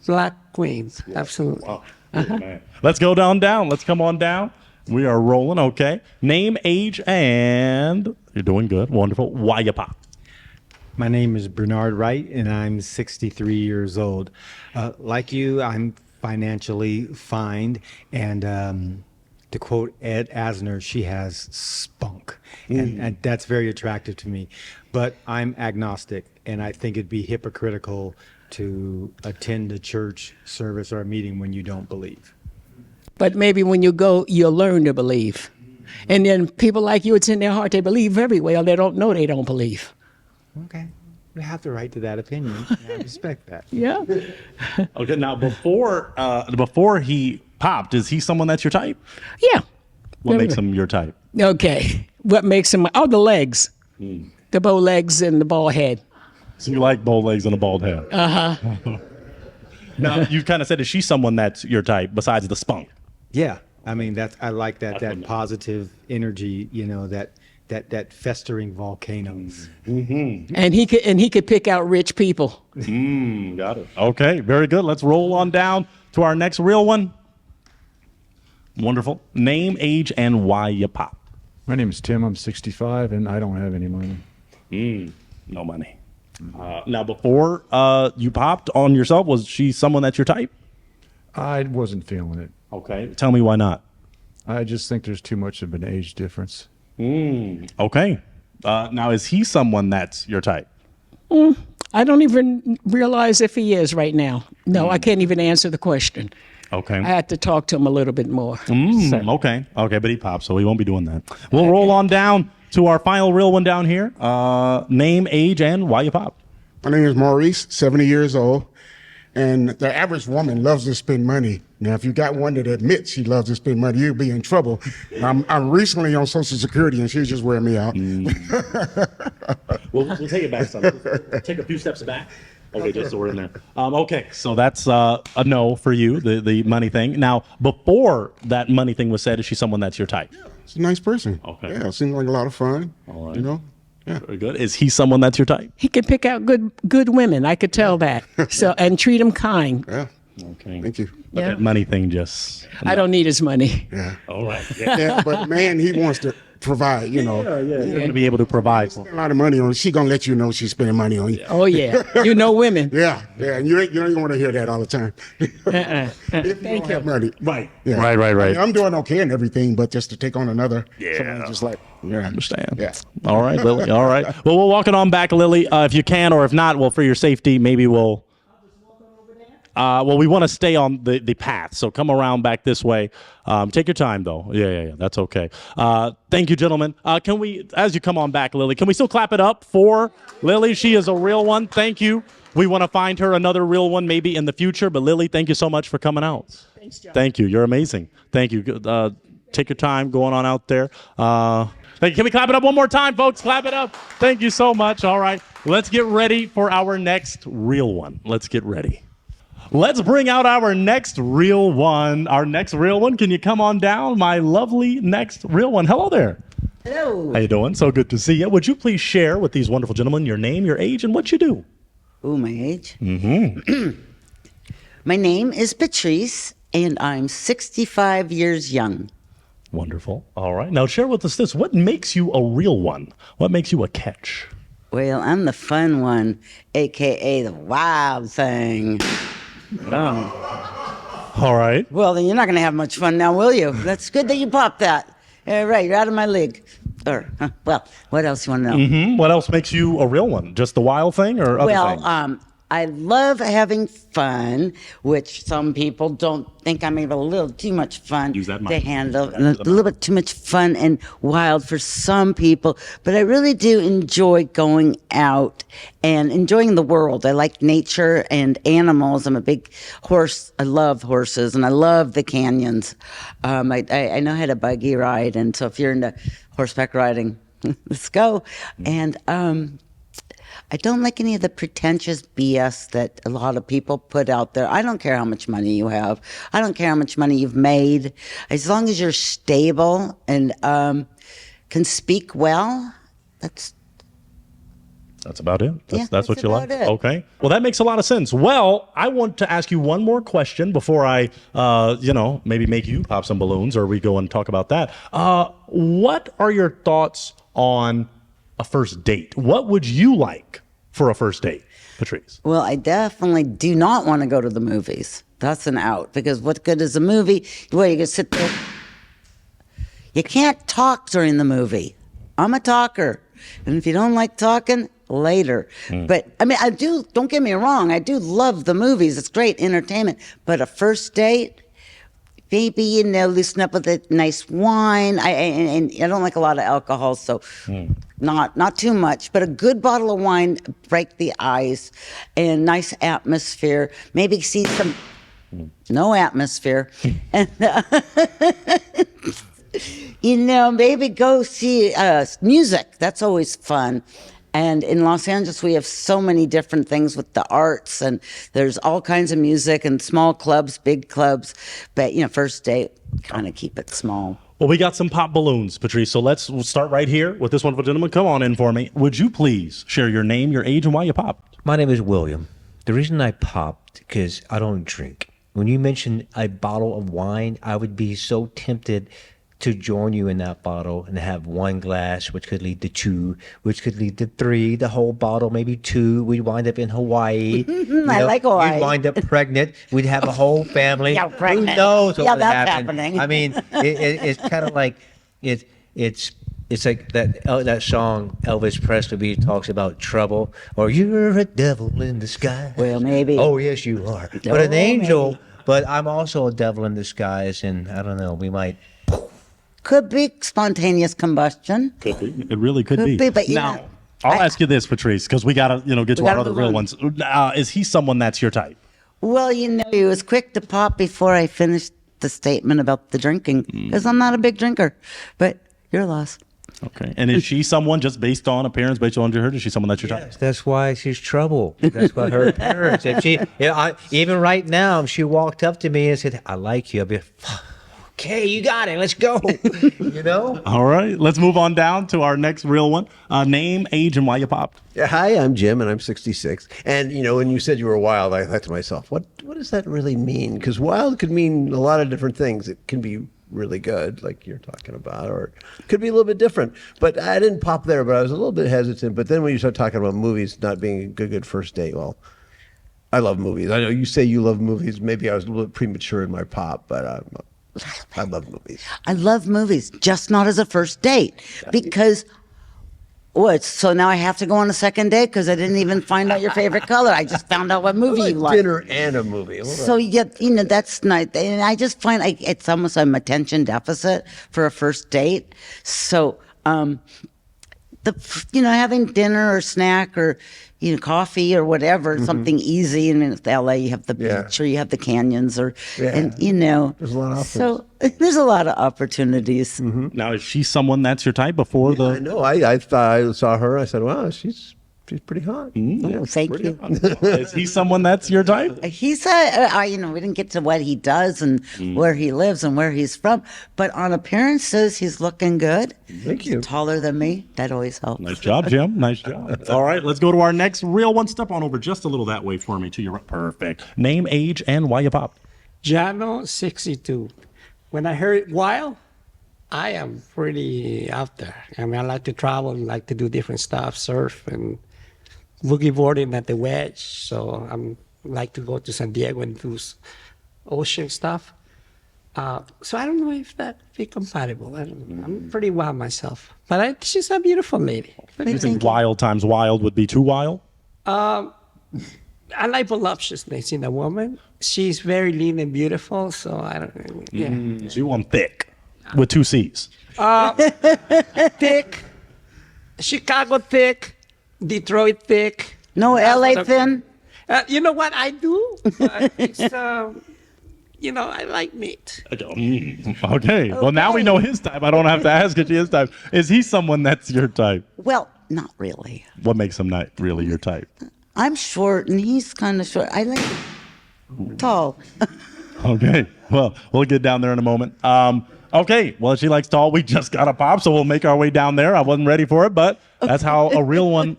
Speaker 2: black queens, absolutely.
Speaker 9: Wow. Man. Let's go down. Let's come on down. We are rolling. Okay. Name, age, and you're doing good. Wonderful. Why you pop?
Speaker 1: My name is Bernard Wright, and I'm 63 years old. Like you, I'm financially fine, and to quote Ed Asner, she has spunk, and that's very attractive to me. But I'm agnostic, and I think it'd be hypocritical to attend a church service or a meeting when you don't believe.
Speaker 12: But maybe when you go, you'll learn to believe. And then people like you, it's in their heart. They believe very well. They don't know they don't believe.
Speaker 1: Okay. We have the right to that opinion. I respect that.
Speaker 12: Yeah.
Speaker 9: Okay. Now, before he popped, is he someone that's your type?
Speaker 12: Yeah.
Speaker 9: What makes him your type?
Speaker 12: Okay. What makes him? Oh, the legs. The bow legs and the bald head.
Speaker 9: So you like bow legs and a bald head.
Speaker 12: Uh-huh.
Speaker 9: Now, you kind of said, is she someone that's your type besides the spunk?
Speaker 1: Yeah. I mean, I like that positive energy, that festering volcanoes.
Speaker 9: Mm-hmm.
Speaker 12: And he could pick out rich people.
Speaker 9: Got it. Okay, very good. Let's roll on down to our next real one. Wonderful. Name, age, and why you pop.
Speaker 7: My name is Tim. I'm 65, and I don't have any money.
Speaker 9: No money. Now, before you popped on yourself, was she someone that's your type?
Speaker 7: I wasn't feeling it.
Speaker 9: Okay. Tell me why not.
Speaker 7: I just think there's too much of an age difference.
Speaker 9: Okay. Now, is he someone that's your type?
Speaker 12: I don't even realize if he is right now. No, I can't even answer the question.
Speaker 9: Okay.
Speaker 12: I had to talk to him a little bit more.
Speaker 9: Okay. Okay, but he popped, so we won't be doing that. We'll roll on down to our final real one down here. Name, age, and why you pop.
Speaker 5: My name is Maurice, 70 years old, and the average woman loves to spend money. Now, if you got one that admits she loves to spend money, you'll be in trouble. I'm recently on Social Security, and she's just wearing me out.
Speaker 9: We'll take it back some. Take a few steps back. Okay, just so we're in there. Okay, so that's a no for you, the money thing. Now, before that money thing was said, is she someone that's your type?
Speaker 5: She's a nice person.
Speaker 9: Okay.
Speaker 5: Yeah, seems like a lot of fun.
Speaker 9: All right.
Speaker 5: Yeah.
Speaker 9: Very good. Is he someone that's your type?
Speaker 12: He could pick out good women. I could tell that. So and treat them kind.
Speaker 5: Yeah.
Speaker 9: Okay.
Speaker 5: Thank you.
Speaker 9: But that money thing just...
Speaker 12: I don't need his money.
Speaker 5: Yeah.
Speaker 9: All right.
Speaker 5: Yeah, but man, he wants to provide,
Speaker 9: You're going to be able to provide.
Speaker 5: A lot of money on it. She gonna let you know she's spending money on you.
Speaker 12: Oh yeah, you know women.
Speaker 5: Yeah, and you don't want to hear that all the time. If you
Speaker 12: Thank
Speaker 5: don't
Speaker 12: you.
Speaker 5: have money,
Speaker 9: Right.
Speaker 5: Yeah.
Speaker 9: Right.
Speaker 5: I mean, I'm doing okay and everything, but just to take on another, someone just like,
Speaker 9: I understand.
Speaker 5: Yeah.
Speaker 9: All right, Lily. All right. Well, we'll walk it on back, Lily, if you can, or if not, well, for your safety, maybe we'll. Well, we want to stay on the path, so come around back this way. Take your time, though. Yeah. That's okay. Thank you, gentlemen. Can we, as you come on back, Lily, can we still clap it up for Lily? She is a real one. Thank you. We want to find her another real one maybe in the future, but Lily, thank you so much for coming out.
Speaker 12: Thanks, John.
Speaker 9: Thank you. You're amazing. Thank you. Take your time going on out there. Thank you. Can we clap it up one more time, folks? Clap it up. Thank you so much. All right. Let's get ready for our next real one. Let's get ready. Let's bring out our next real one. Our next real one. Can you come on down? My lovely next real one. Hello there.
Speaker 13: Hello.
Speaker 9: How you doing? So good to see you. Would you please share with these wonderful gentlemen your name, your age, and what you do?
Speaker 13: Oh, my age?
Speaker 9: Mm-hmm.
Speaker 13: My name is Patrice, and I'm 65 years young.
Speaker 9: Wonderful. All right. Now share with us this. What makes you a real one? What makes you a catch?
Speaker 13: Well, I'm the fun one, a.k.a. the wild thing.
Speaker 9: All right.
Speaker 13: Well, then you're not going to have much fun now, will you? That's good that you popped that. All right, you're out of my league. Or, well, what else you want to know?
Speaker 9: What else makes you a real one? Just the wild thing or other things?
Speaker 13: I love having fun, which some people don't think I'm having a little too much fun
Speaker 9: Use that
Speaker 13: to
Speaker 9: mic.
Speaker 13: handle. A little bit too much fun and wild for some people. But I really do enjoy going out and enjoying the world. I like nature and animals. I'm a big horse. I love horses and I love the canyons. I know how to buggy ride. And so if you're into horseback riding, let's go. And I don't like any of the pretentious BS that a lot of people put out there. I don't care how much money you have. I don't care how much money you've made. As long as you're stable and can speak well, that's
Speaker 9: about it. That's what you like.
Speaker 13: about it.
Speaker 9: Okay. Well, that makes a lot of sense. Well, I want to ask you one more question before I, maybe make you pop some balloons or we go and talk about that. What are your thoughts on a first date? What would you like for a first date, Patrice?
Speaker 13: Well, I definitely do not want to go to the movies. That's an out, because what good is a movie? Well, you can sit there. You can't talk during the movie. I'm a talker. And if you don't like talking, later. But I mean, don't get me wrong, I do love the movies. It's great entertainment. But a first date, maybe, loosen up with a nice wine. And I don't like a lot of alcohol, so not too much. But a good bottle of wine, break the ice, and nice atmosphere. Maybe see some, no atmosphere. And, maybe go see music. That's always fun. And in Los Angeles, we have so many different things with the arts, and there's all kinds of music and small clubs, big clubs. But, first date, kind of keep it small.
Speaker 9: Well, we got some pop balloons, Patrice. So we'll start right here with this wonderful gentleman. Come on in for me. Would you please share your name, your age, and why you popped?
Speaker 6: My name is William. The reason I popped, because I don't drink. When you mentioned a bottle of wine, I would be so tempted to join you in that bottle and have one glass, which could lead to two, which could lead to three, the whole bottle, maybe two. We'd wind up in Hawaii.
Speaker 13: I like Hawaii.
Speaker 6: We'd wind up pregnant. We'd have a whole family.
Speaker 13: Yeah, pregnant.
Speaker 6: Who knows what
Speaker 13: Yeah,
Speaker 6: would
Speaker 13: that's
Speaker 6: happen?
Speaker 13: happening.
Speaker 6: I mean, it's kind of like, it's like that song Elvis Presley talks about trouble, or you're a devil in disguise.
Speaker 13: Well, maybe.
Speaker 6: Oh, yes, you are. But an angel, but I'm also a devil in disguise, and I don't know, we might...
Speaker 13: Could be spontaneous combustion.
Speaker 9: Could be. It really could be.
Speaker 13: But
Speaker 9: now, I'll ask you this, Patrice, because we got to get to our other real ones. Is he someone that's your type?
Speaker 13: Well, he was quick to pop before I finished the statement about the drinking, because I'm not a big drinker. But your loss.
Speaker 9: Okay. And is she someone, just based on appearance, based on her, is she someone that's your type?
Speaker 6: That's why she's trouble. That's why her appearance. Even right now, if she walked up to me and said, "I like you," I'd be, okay, you got it. Let's go.
Speaker 9: All right. Let's move on down to our next real one. Name, age, and why you popped.
Speaker 4: Yeah, hi, I'm Jim, and I'm 66. And, when you said you were wild, I thought to myself, what does that really mean? Because wild could mean a lot of different things. It can be really good, like you're talking about, or it could be a little bit different. But I didn't pop there, but I was a little bit hesitant. But then when you start talking about movies not being a good first date, well, I love movies. I know you say you love movies. Maybe I was a little bit premature in my pop, but I love movies.
Speaker 13: I love movies, just not as a first date. Because, so now I have to go on a second date because I didn't even find out your favorite color. I just found out what movie you like.
Speaker 4: Dinner and a movie.
Speaker 13: So, that's nice. And I just find it's almost an attention deficit for a first date. So, having dinner or snack or, coffee or whatever, something easy. And in LA, you have the beach or you have the canyons and
Speaker 4: there's a lot of options.
Speaker 13: So there's a lot of opportunities.
Speaker 9: Now, is she someone that's your type before the...
Speaker 4: I know. I thought I saw her. I said, wow, she's pretty hot.
Speaker 13: Oh, thank you.
Speaker 9: Is he someone that's your type?
Speaker 13: He's we didn't get to what he does and where he lives and where he's from, but on appearances, he's looking good.
Speaker 4: Thank you.
Speaker 13: He's taller than me. That always helps.
Speaker 9: Nice job, Jim. Nice job. All right, let's go to our next real one. Step on over just a little that way for me to your right. Perfect. Name, age, and why you popped.
Speaker 12: Jano, 62. When I heard wild, I am pretty out there. I mean, I like to travel and like to do different stuff, surf and boogie boarding at the Wedge. So I'm like to go to San Diego and do
Speaker 2: ocean stuff. So I don't know if that be compatible. I don't know. I'm pretty wild myself, but she's a beautiful lady.
Speaker 9: You think wild times wild would be too wild?
Speaker 2: I like voluptuousness in a woman. She's very lean and beautiful, so I don't. Yeah.
Speaker 9: So you want thick with 2 C's?
Speaker 2: Thick, Chicago thick, Detroit thick.
Speaker 13: No LA thin?
Speaker 2: You know what I do? It's, I like meat.
Speaker 9: Okay. Well, now we know his type. I don't have to ask if she his type. Is he someone that's your type?
Speaker 13: Well, not really.
Speaker 9: What makes him not really your type?
Speaker 13: I'm short and he's kind of short. I like tall.
Speaker 9: Okay. Well, we'll get down there in a moment. Okay. Well, she likes tall. We just got a pop, so we'll make our way down there. I wasn't ready for it, but that's how a real one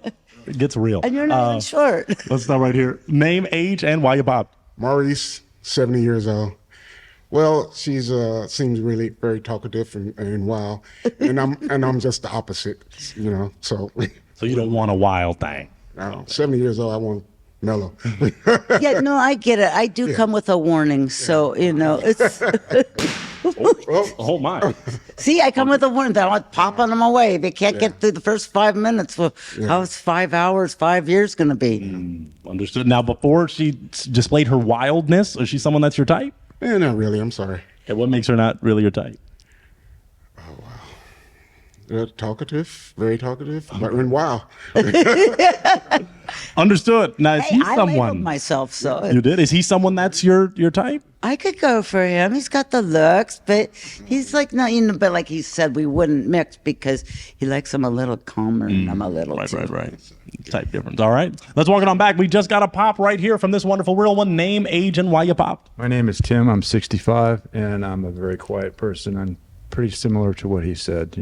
Speaker 9: gets real.
Speaker 13: And you're not even short.
Speaker 9: Let's start right here. Name, age, and why you popped.
Speaker 5: Maurice, 70 years old. Well, she's seems really very talkative and wild, and I'm just the opposite, So
Speaker 9: you don't want a wild thing.
Speaker 5: No, 70 years old, I want mellow.
Speaker 13: Yeah, no, I get it. I do come with a warning, so it's.
Speaker 9: Oh my!
Speaker 13: See, I come with a warning. I want popping them away. They can't get through the first 5 minutes. Well, how's 5 hours, 5 years going to be?
Speaker 9: Understood. Now, before she displayed her wildness, is she someone that's your type?
Speaker 5: Yeah, not really. I'm sorry.
Speaker 9: Okay, what makes her not really your type?
Speaker 5: Talkative, very talkative, and wow.
Speaker 9: Understood. Now, is he
Speaker 13: I
Speaker 9: someone?
Speaker 13: labeled myself, so
Speaker 9: You did? Is he someone that's your type?
Speaker 13: I could go for him. He's got the looks, but he's like not, but like he said, we wouldn't mix because he likes him a little calmer and I'm a little
Speaker 9: Right. Type difference. All right. Let's walk it on back. We just got a pop right here from this wonderful real one. Name, age, and why you popped.
Speaker 7: My name is Tim. I'm 65, and I'm a very quiet person. I'm pretty similar to what he said,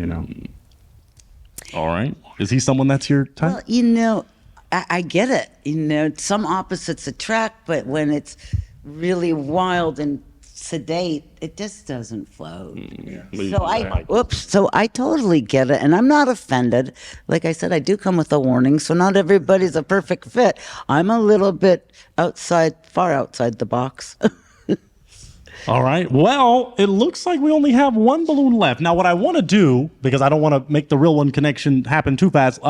Speaker 9: All right. Is he someone that's your type?
Speaker 13: Well, I get it. Some opposites attract, but when it's really wild and sedate, it just doesn't flow. So I totally get it, and I'm not offended. Like I said, I do come with a warning, so not everybody's a perfect fit. I'm a little bit far outside the box.
Speaker 9: All right. Well, it looks like we only have one balloon left. Now, what I want to do, because I don't want to make the real one connection happen too fast,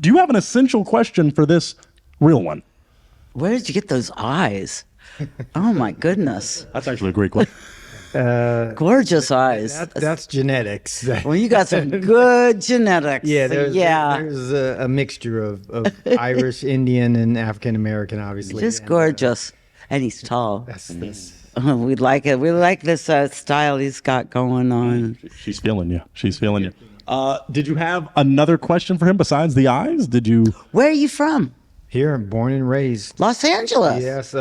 Speaker 9: do you have an essential question for this real one?
Speaker 13: Where did you get those eyes? Oh, my goodness.
Speaker 9: That's actually a great question.
Speaker 13: Gorgeous eyes.
Speaker 1: That's genetics.
Speaker 13: Well, you got some good genetics.
Speaker 1: Yeah, there's a mixture of Irish, Indian, and African American, obviously.
Speaker 13: Just gorgeous. And he's tall.
Speaker 1: That's
Speaker 13: We like it. We like this style he's got going on.
Speaker 9: She's feeling you. Did you have another question for him besides the eyes?
Speaker 13: Where are you from?
Speaker 1: Here, born and raised.
Speaker 13: Los Angeles.
Speaker 1: Yes,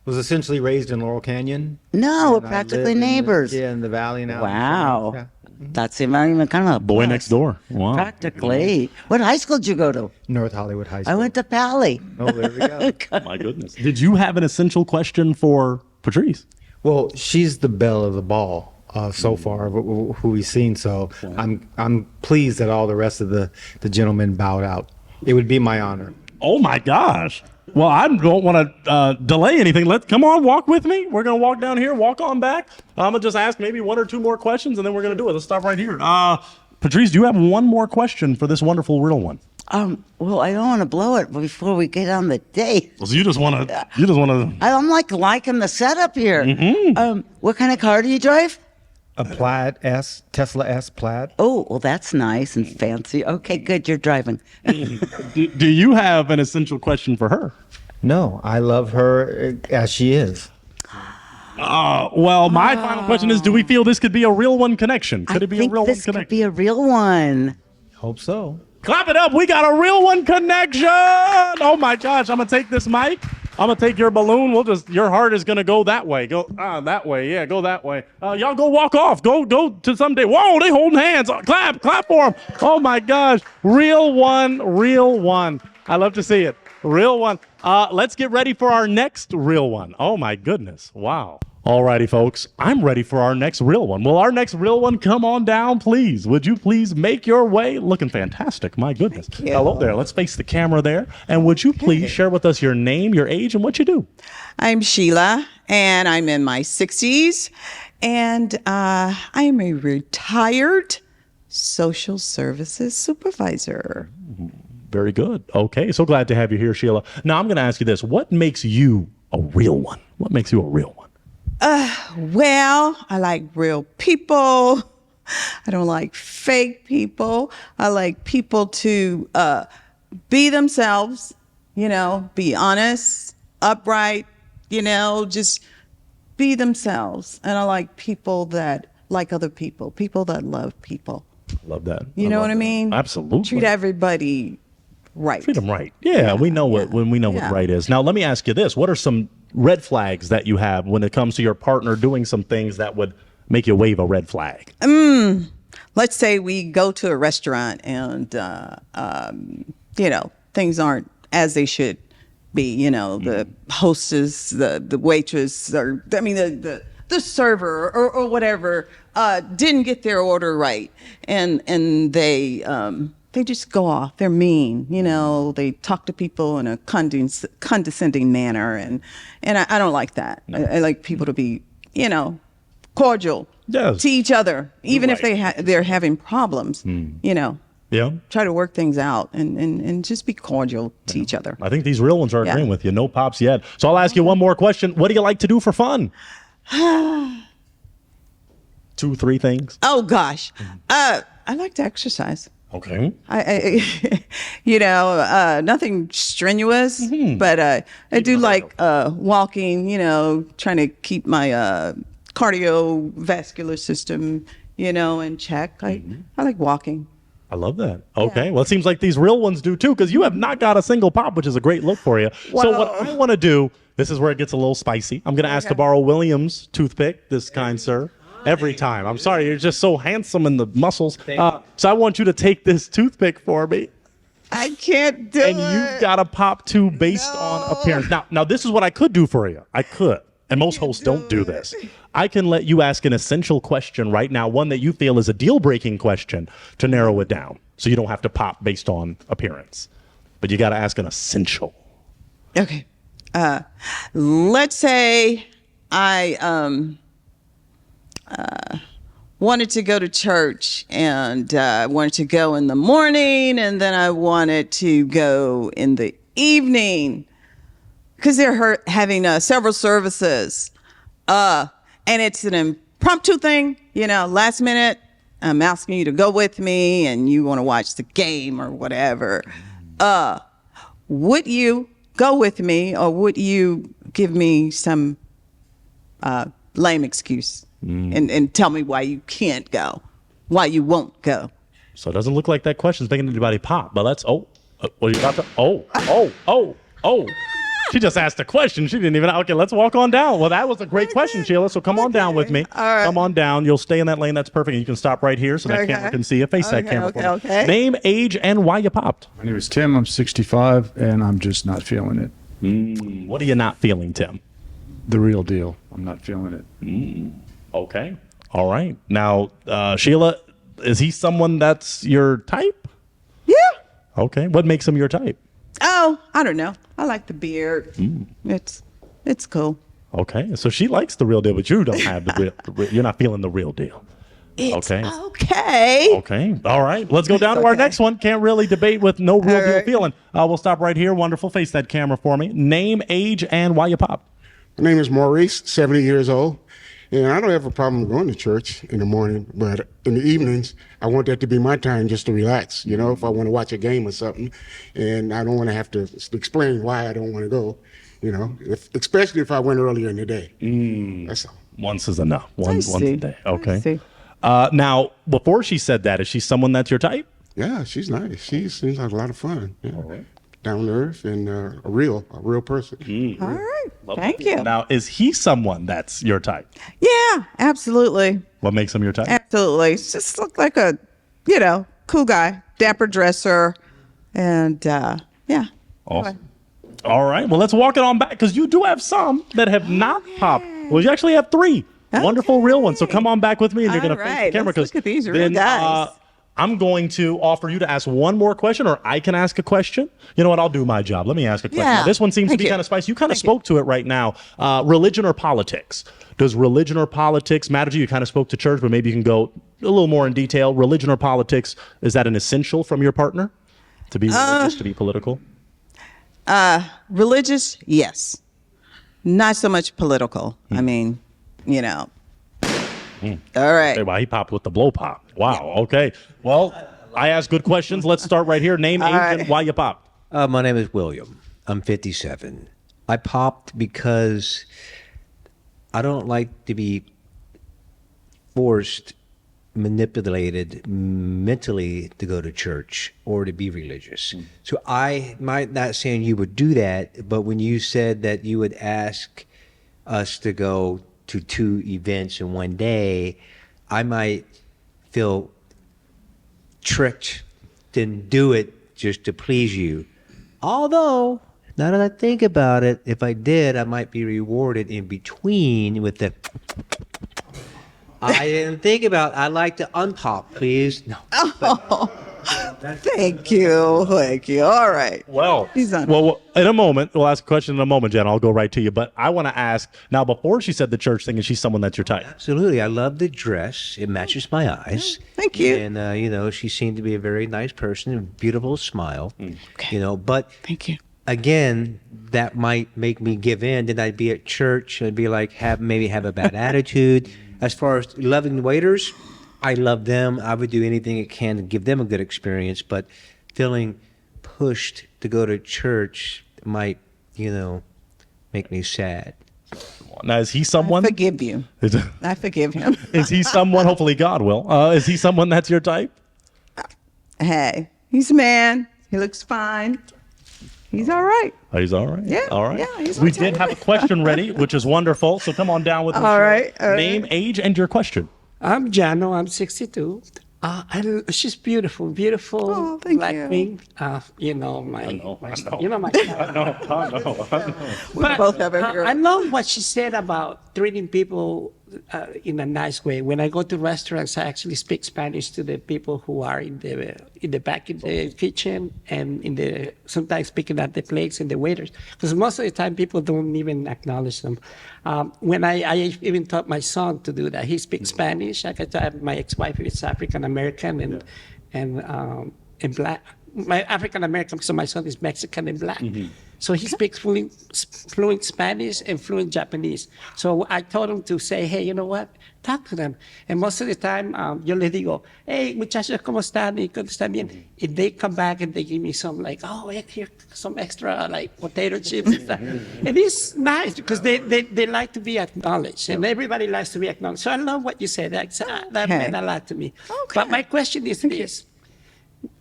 Speaker 1: was essentially raised in Laurel Canyon.
Speaker 13: No, we're
Speaker 1: And I
Speaker 13: practically
Speaker 1: live
Speaker 13: neighbors.
Speaker 1: in the valley now.
Speaker 13: Wow.
Speaker 1: Yeah.
Speaker 13: That's even kind of a
Speaker 9: Boy
Speaker 13: plus.
Speaker 9: next door. Wow.
Speaker 13: Practically. What high school did you go to?
Speaker 1: North Hollywood High School.
Speaker 13: I went to Pali.
Speaker 1: Oh, there we go.
Speaker 9: My goodness. Did you have an essential question for Patrice?
Speaker 1: Well, she's the belle of the ball so far, who we've seen. So I'm pleased that all the rest of the gentlemen bowed out. It would be my honor.
Speaker 9: Oh my gosh. Well, I don't want to delay anything. Come on, walk with me. We're going to walk down here, walk on back. I'm going to just ask maybe 1 or 2 more questions, and then we're going to do it. Let's stop right here. Patrice, do you have one more question for this wonderful real one?
Speaker 13: Well, I don't want to blow it before we get on the date.
Speaker 9: Well, so you just want to.
Speaker 13: I'm liking the setup here.
Speaker 9: Mm-hmm.
Speaker 13: What kind of car do you drive?
Speaker 1: A Plaid S, Tesla S Plaid.
Speaker 13: Oh, well, that's nice and fancy. Okay, good. You're driving.
Speaker 9: Do you have an essential question for her?
Speaker 1: No, I love her as she is.
Speaker 9: Well, my final question is: do we feel this could be a real one connection? Could it be a real one
Speaker 13: this
Speaker 9: connection?
Speaker 13: could be a real one.
Speaker 1: Hope so.
Speaker 9: Clap it up. We got a real one connection. Oh my gosh. I'm going to take this mic. I'm going to take your balloon. Your heart is going to go that way. Go that way. Yeah, go that way. Y'all go walk off. Go to someday. Whoa, they holding hands. Clap for them. Oh my gosh. Real one. I love to see it. Real one. Let's get ready for our next real one. Oh my goodness. Wow. Alrighty, folks. I'm ready for our next real one. Will our next real one come on down, please? Would you please make your way? Looking fantastic. My goodness. Hello there. Let's face the camera there. And would you please share with us your name, your age, and what you do?
Speaker 14: I'm Sheila, and I'm in my 60s, and I am a retired social services supervisor.
Speaker 9: Very good. Okay, so glad to have you here, Sheila. Now I'm going to ask you this: what makes you a real one? What makes you a real one?
Speaker 14: Well, I like real people. I don't like fake people. I like people to be themselves, be honest, upright, just be themselves. And I like people that like other people, people that love people.
Speaker 9: Love that.
Speaker 14: You know what I mean?
Speaker 9: Absolutely.
Speaker 14: Treat everybody right.
Speaker 9: Treat them right. Yeah, we know what right is. Now, let me ask you this: what are some red flags that you have when it comes to your partner doing some things that would make you wave a red flag?
Speaker 14: Let's say we go to a restaurant and, things aren't as they should be. The hostess, the waitress, or the server or whatever didn't get their order right, and they just go off. They're mean, they talk to people in a condescending manner, and I don't like that. I like people to be, cordial to each other, even if they're having problems,
Speaker 9: Yeah.
Speaker 14: Try to work things out and just be cordial to each other.
Speaker 9: I think these real ones are agreeing with you. No pops yet. So I'll ask you one more question. What do you like to do for fun? 2, 3 things.
Speaker 14: Oh gosh, I like to exercise.
Speaker 9: Okay.
Speaker 14: I nothing strenuous, but I do like walking. Trying to keep my cardiovascular system, in check. I like walking.
Speaker 9: I love that. Okay. Well, it seems like these real ones do too, because you have not got a single pop, which is a great look for you. So what I want to do, this is where it gets a little spicy. I'm going to ask to borrow William's toothpick, this kind sir, every time. I'm sorry, you're just so handsome in the muscles. So I want you to take this toothpick for me.
Speaker 14: I can't do it.
Speaker 9: And you've got to pop 2 based on appearance. Now, this is what I could do for you. I could. And most hosts don't do this. I can let you ask an essential question right now, one that you feel is a deal-breaking question, to narrow it down. So you don't have to pop based on appearance. But you got to ask an essential.
Speaker 14: Okay. Let's say I wanted to go to church, and wanted to go in the morning, and then I wanted to go in the evening, because they're having several services. And it's an impromptu thing, last minute. I'm asking you to go with me, and you want to watch the game or whatever. Would you go with me, or would you give me some lame excuse and tell me why you can't go, why you won't go?
Speaker 9: So it doesn't look like that question's making anybody pop, but let's, what are you about to, She just asked a question. She didn't even, okay, let's walk on down. Well, that was a great question, Sheila. So come on down with me.
Speaker 14: All right.
Speaker 9: Come on down. You'll stay in that lane. That's perfect. You can stop right here so that camera can see you. Face that camera.
Speaker 14: Okay.
Speaker 9: Name, age, and why you popped.
Speaker 7: My name is Tim. I'm 65, and I'm just not feeling it.
Speaker 9: What are you not feeling, Tim?
Speaker 7: The real deal. I'm not feeling it.
Speaker 9: Okay. All right. Now, Sheila, is he someone that's your type?
Speaker 14: Yeah.
Speaker 9: Okay. What makes him your type?
Speaker 14: Oh, I don't know. I like the beard. It's cool.
Speaker 9: Okay. So she likes the real deal, but you don't have the real, you're not feeling the real deal.
Speaker 14: It's
Speaker 9: okay.
Speaker 14: Okay.
Speaker 9: All right. Let's go down to our next one. Can't really debate with no real deal feeling. We'll stop right here. Wonderful. Face that camera for me. Name, age, and why you pop.
Speaker 5: My name is Maurice, 70 years old. And I don't have a problem going to church in the morning, but in the evenings, I want that to be my time just to relax, if I want to watch a game or something. And I don't want to have to explain why I don't want to go, especially if I went earlier in the day. That's all.
Speaker 9: Once is enough. Once a day. Okay.
Speaker 14: I see.
Speaker 9: Now, before she said that, is she someone that's your type?
Speaker 5: Yeah, she's nice. She seems like a lot of fun. Yeah.
Speaker 9: All right.
Speaker 5: Down to earth and a real person.
Speaker 14: All right. Thank you.
Speaker 9: Now, is he someone that's your type?
Speaker 14: Yeah, absolutely.
Speaker 9: What makes him your type?
Speaker 14: Absolutely. Just look like a, cool guy, dapper dresser. And yeah.
Speaker 9: Awesome. All right. Well, let's walk it on back, because you do have some that have not popped. Well, you actually have 3 wonderful real ones. So come on back with me, and you're going to face the camera.
Speaker 14: Let's look at these real guys.
Speaker 9: I'm going to offer you to ask one more question, or I can ask a question. You know what? I'll do my job. Let me ask a question.
Speaker 14: Yeah.
Speaker 9: Now, this one seems to
Speaker 14: Thank
Speaker 9: be
Speaker 14: you.
Speaker 9: kind of spicy. You kind of spoke to it right now. Religion or politics? Does religion or politics matter to you? You kind of spoke to church, but maybe you can go a little more in detail. Religion or politics, is that an essential from your partner? To be religious, to be political?
Speaker 14: Religious, yes. Not so much political. I mean, you know. All right.
Speaker 9: Okay, wow, he popped with the blow pop. Wow, okay. Well, I asked good questions. Let's start right here. Name, age, and why you popped.
Speaker 6: My name is William. I'm 57. I popped because I don't like to be forced, manipulated mentally to go to church or to be religious. So I might not saying you would do that, but when you said that you would ask us to go to 2 events in one day, I might feel tricked, didn't do it just to please you. Although, now that I think about it, if I did, I might be rewarded in between with the. I didn't think about. I like to unpop, please. No.
Speaker 14: Thank you. Thank you. All right.
Speaker 9: Well,
Speaker 14: He's on.
Speaker 9: well, in a moment, we'll ask a question in a moment, Jen. I'll go right to you. But I want to ask now, before she said the church thing, is she someone that's your type?
Speaker 6: Absolutely. I love the dress. It matches my eyes.
Speaker 14: Thank you.
Speaker 6: And, you know, she seemed to be a very nice person, a beautiful smile, you know, but
Speaker 14: Thank you.
Speaker 6: again, that might make me give in. Then I'd be at church. I'd be like, maybe have a bad attitude. As far as loving the waiters, I love them. I would do anything I can to give them a good experience, but feeling pushed to go to church might, you know, make me sad.
Speaker 9: Now, is he someone?
Speaker 14: I forgive you. I forgive him.
Speaker 9: Is he someone? Hopefully, God will. Is he someone that's your type?
Speaker 14: Hey, he's a man. He looks fine. He's all right.
Speaker 9: Oh, he's all right.
Speaker 14: Yeah,
Speaker 9: All right.
Speaker 14: yeah, he's
Speaker 9: We
Speaker 14: okay.
Speaker 9: did have a question ready, which is wonderful. So come on down with me.
Speaker 14: All
Speaker 9: Cheryl.
Speaker 14: right, all right.
Speaker 9: Name, age, and your question.
Speaker 2: I'm Jano. I'm 62. She's beautiful, beautiful.
Speaker 14: Oh, thank
Speaker 2: black
Speaker 14: you.
Speaker 2: queen. You know my,
Speaker 9: I know.
Speaker 2: you know my.
Speaker 14: We both have a
Speaker 2: I love what she said about treating people in a nice way. When I go to restaurants, I actually speak Spanish to the people who are in the back in the kitchen and sometimes picking up the plates and the waiters. Because most of the time, people don't even acknowledge them. When I even taught my son to do that, he speaks Spanish. My ex-wife is African American and black. My African American, so my son is Mexican and black. So he speaks fluent Spanish and fluent Japanese. So I told him to say, hey, you know what? Talk to them. And most of the time, yo les digo, hey, muchachos, ¿cómo están? ¿Y cómo están bien? If they come back and they give me some like, oh, here, some extra like potato chips and stuff. And it's nice because they like to be acknowledged. And everybody likes to be acknowledged. So I love what you said. That meant a lot to me.
Speaker 14: Okay.
Speaker 2: But my question is this.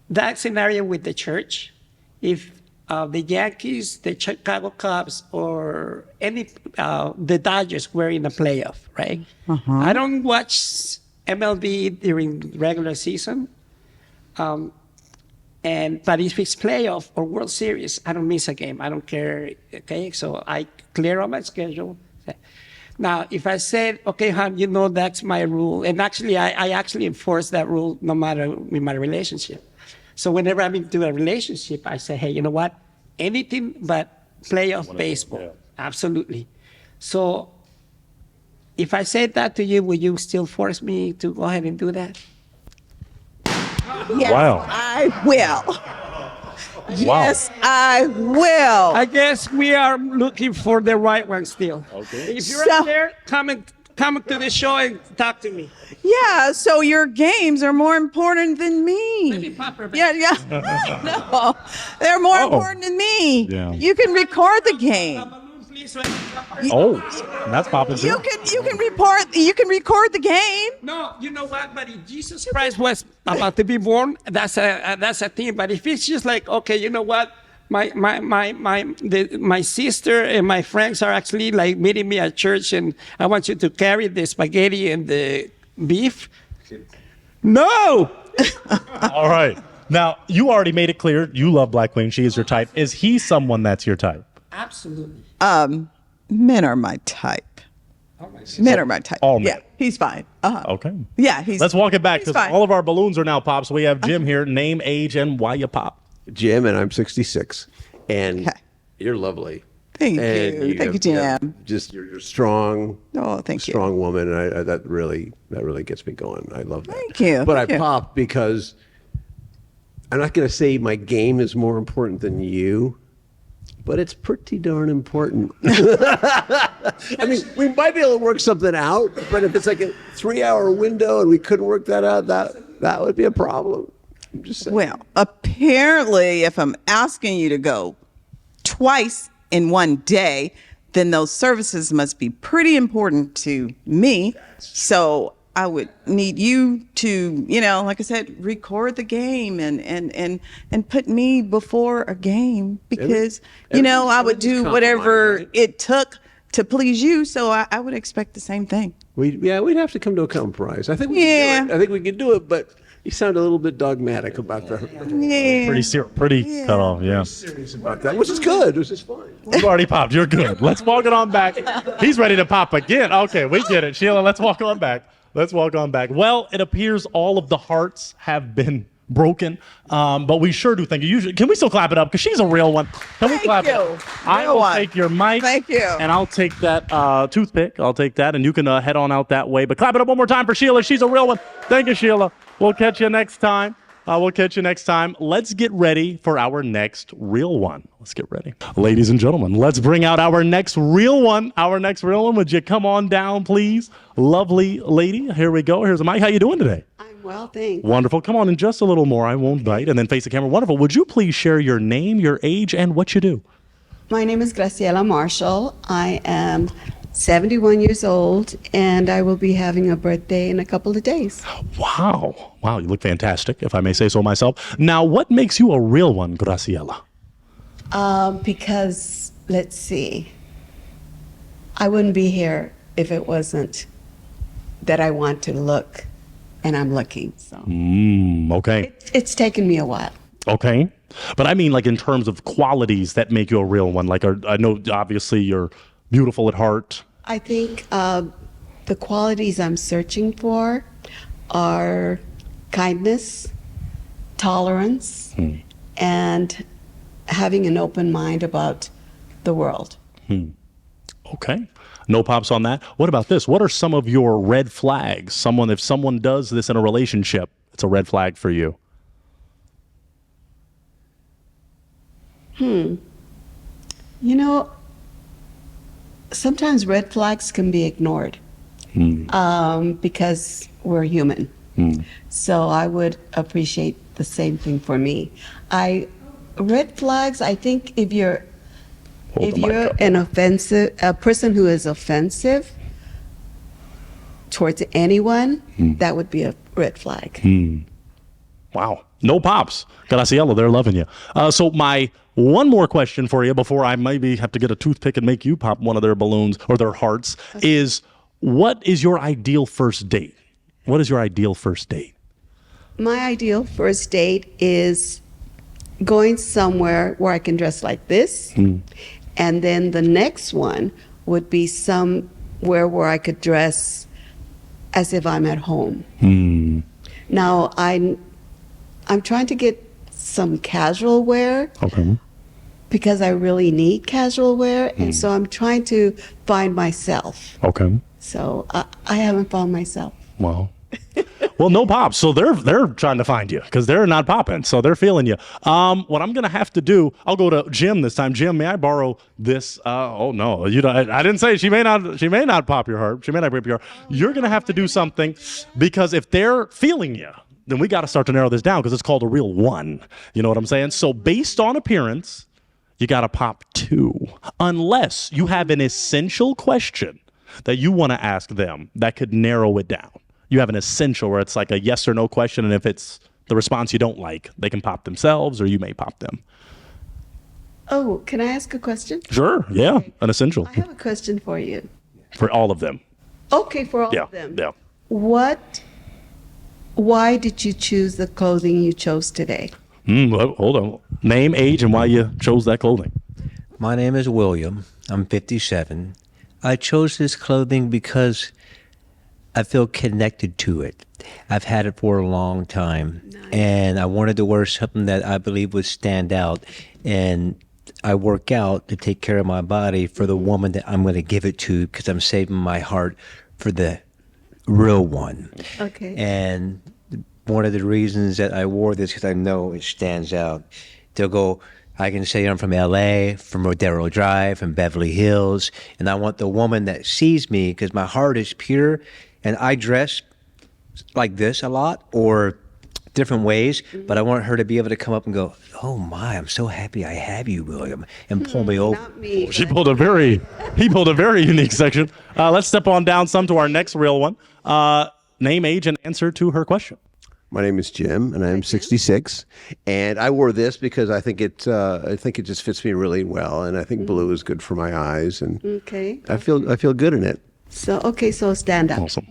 Speaker 2: That scenario with the church, if the Yankees, the Chicago Cubs, or the Dodgers were in a playoff, right? I don't watch MLB during regular season, but if it's playoff or World Series, I don't miss a game. I don't care. Okay, so I clear on my schedule. Now, if I said, okay, hon, you know that's my rule, and actually I actually enforce that rule no matter in my relationship. So whenever I'm into a relationship, I say, hey, you know what? Anything but playoff baseball. Yeah. Absolutely. So if I said that to you, will you still force me to go ahead and do that?
Speaker 14: Yes,
Speaker 9: Wow.
Speaker 14: I will. Yes, I will.
Speaker 2: I guess we are looking for the right one still.
Speaker 9: Okay.
Speaker 2: If you're
Speaker 14: So-
Speaker 2: out there, come to the show and talk to me.
Speaker 14: Yeah, so your games are more important than me.
Speaker 2: Let me pop her back.
Speaker 14: Yeah. No, they're more important than me.
Speaker 9: Yeah.
Speaker 14: You can record the game.
Speaker 2: Balloon, please.
Speaker 9: Oh, that's popping too.
Speaker 14: You can record the game.
Speaker 2: No, you know what, buddy? Jesus Christ was about to be born. That's a thing. But if it's just like, okay, you know what? My sister and my friends are actually like meeting me at church, and I want you to carry the spaghetti and the beef. No.
Speaker 9: All right. Now, you already made it clear you love Black Queen. She is your type. Is he someone that's your type?
Speaker 2: Absolutely.
Speaker 14: Men are my type. Men are my type.
Speaker 9: All men.
Speaker 14: Yeah, he's fine.
Speaker 9: Okay.
Speaker 14: Yeah, he's.
Speaker 9: Let's walk it back
Speaker 14: he's
Speaker 9: because
Speaker 14: fine.
Speaker 9: all of our balloons are now pops. We have Jim here. Name, age, and why you pop.
Speaker 4: Jim, and I'm 66, and
Speaker 14: Okay.
Speaker 4: you're lovely.
Speaker 14: Thank
Speaker 4: And
Speaker 14: you. Thank you, Jim.
Speaker 4: Just you're strong.
Speaker 14: Oh, thank you.
Speaker 4: Strong woman, and that really gets me going. I love that.
Speaker 14: Thank you.
Speaker 4: But
Speaker 14: Thank
Speaker 4: I
Speaker 14: you.
Speaker 4: pop because I'm not going to say my game is more important than you, but it's pretty darn important. I mean, we might be able to work something out, but if it's like a 3-hour window and we couldn't work that out, that would be a problem. I'm just saying.
Speaker 14: Well, apparently, if I'm asking you to go twice in one day, then those services must be pretty important to me. So I would need you to, like I said, record the game and put me before a game because, I would do whatever
Speaker 4: right?
Speaker 14: it took to please you. So I would expect the same thing.
Speaker 4: We'd have to come to a compromise. I think we
Speaker 14: Yeah.
Speaker 4: could do it. I think we could do it, but you sound a little bit dogmatic about that.
Speaker 14: Yeah.
Speaker 9: Pretty cut off. Yeah.
Speaker 4: Serious about that, which is good. Which is fine.
Speaker 9: You've already popped. You're good. Let's walk it on back. He's ready to pop again. Okay, we get it. Sheila, let's walk on back. Well, it appears all of the hearts have been broken, but we sure do thank you. Usually, can we still clap it up? Because she's a real one. Can we clap it up? I
Speaker 14: Real
Speaker 9: will
Speaker 14: one.
Speaker 9: take your mic.
Speaker 14: Thank you.
Speaker 9: And I'll take that toothpick. I'll take that, and you can head on out that way. But clap it up one more time for Sheila. She's a real one. Thank you, Sheila. We'll catch you next time. Let's get ready for our next real one. Let's get ready. Ladies and gentlemen, let's bring out our next real one. Would you come on down, please? Lovely lady. Here we go. Here's the mic. How you doing today?
Speaker 15: I'm well, thanks.
Speaker 9: Wonderful. Come on in just a little more. I won't bite. And then face the camera. Wonderful. Would you please share your name, your age, and what you do?
Speaker 15: My name is Graciela Marshall. I am 71 years old, and I will be having a birthday in a couple of days.
Speaker 9: Wow. Wow, you look fantastic, if I may say so myself. Now, what makes you a real one, Graciela?
Speaker 15: Because, let's see, I wouldn't be here if it wasn't that I want to look, and I'm looking. So
Speaker 9: Okay.
Speaker 15: it's taken me a while.
Speaker 9: Okay. But I mean, like, in terms of qualities that make you a real one. Like, I know, obviously, you're beautiful at heart.
Speaker 15: I think the qualities I'm searching for are kindness, tolerance, and having an open mind about the world.
Speaker 9: Okay. No pops on that. What about this? What are some of your red flags? If someone does this in a relationship, it's a red flag for you.
Speaker 15: Sometimes red flags can be ignored because we're human. So I would appreciate the same thing for me. Red flags, I think if you're a person who is offensive towards anyone, that would be a red flag.
Speaker 9: Wow. No pops. Graciela, they're loving you. So my one more question for you before I maybe have to get a toothpick and make you pop one of their balloons or their hearts is, what is your ideal first date? What is your ideal first date?
Speaker 15: My ideal first date is going somewhere where I can dress like this. And then the next one would be somewhere where I could dress as if I'm at home. Now, I'm trying to get some casual wear because I really need casual wear. And so I'm trying to find myself.
Speaker 9: Okay.
Speaker 15: So I haven't found myself.
Speaker 9: Well, no pops. So they're trying to find you because they're not popping. So they're feeling you. What I'm gonna have to do, I'll go to Jim this time. Jim, may I borrow this? Oh no, you don't. I didn't say she may not pop your heart. She may not rip your heart. You're gonna have to do something because if they're feeling you, then we got to start to narrow this down because it's called a real one. You know what I'm saying? So based on appearance, you got to pop 2, unless you have an essential question that you want to ask them that could narrow it down. You have an essential where it's like a yes or no question, and if it's the response you don't like, they can pop themselves or you may pop them.
Speaker 15: Oh, can I ask a question?
Speaker 9: Sure, yeah, an essential.
Speaker 15: I have a question for you.
Speaker 9: For all of them.
Speaker 15: Okay, for all
Speaker 9: Yeah,
Speaker 15: of them.
Speaker 9: yeah.
Speaker 15: Why did you choose the clothing you chose today?
Speaker 9: Hold on. Name, age, and why you chose that clothing.
Speaker 6: My name is William. I'm 57. I chose this clothing because I feel connected to it. I've had it for a long time, and I wanted to wear something that I believe would stand out. And I work out to take care of my body for the woman that I'm going to give it to, because I'm saving my heart for the real one.
Speaker 15: Okay.
Speaker 6: And one of the reasons that I wore this, because I know it stands out. They'll go, I can say I'm from LA, from Rodeo Drive, from Beverly Hills, and I want the woman that sees me, because my heart is pure, and I dress like this a lot, or different ways, but I want her to be able to come up and go, oh my, I'm so happy I have you, William, and pull me over.
Speaker 15: Not me.
Speaker 9: He pulled a very unique section. Let's step on down some to our next real one. Name, age, and answer to her question.
Speaker 4: My name is Jim, and I'm 66. And I wore this because I think it just fits me really well, and I think blue is good for my eyes, and
Speaker 15: Okay.
Speaker 4: I feel good in it.
Speaker 15: So stand up.
Speaker 9: Awesome.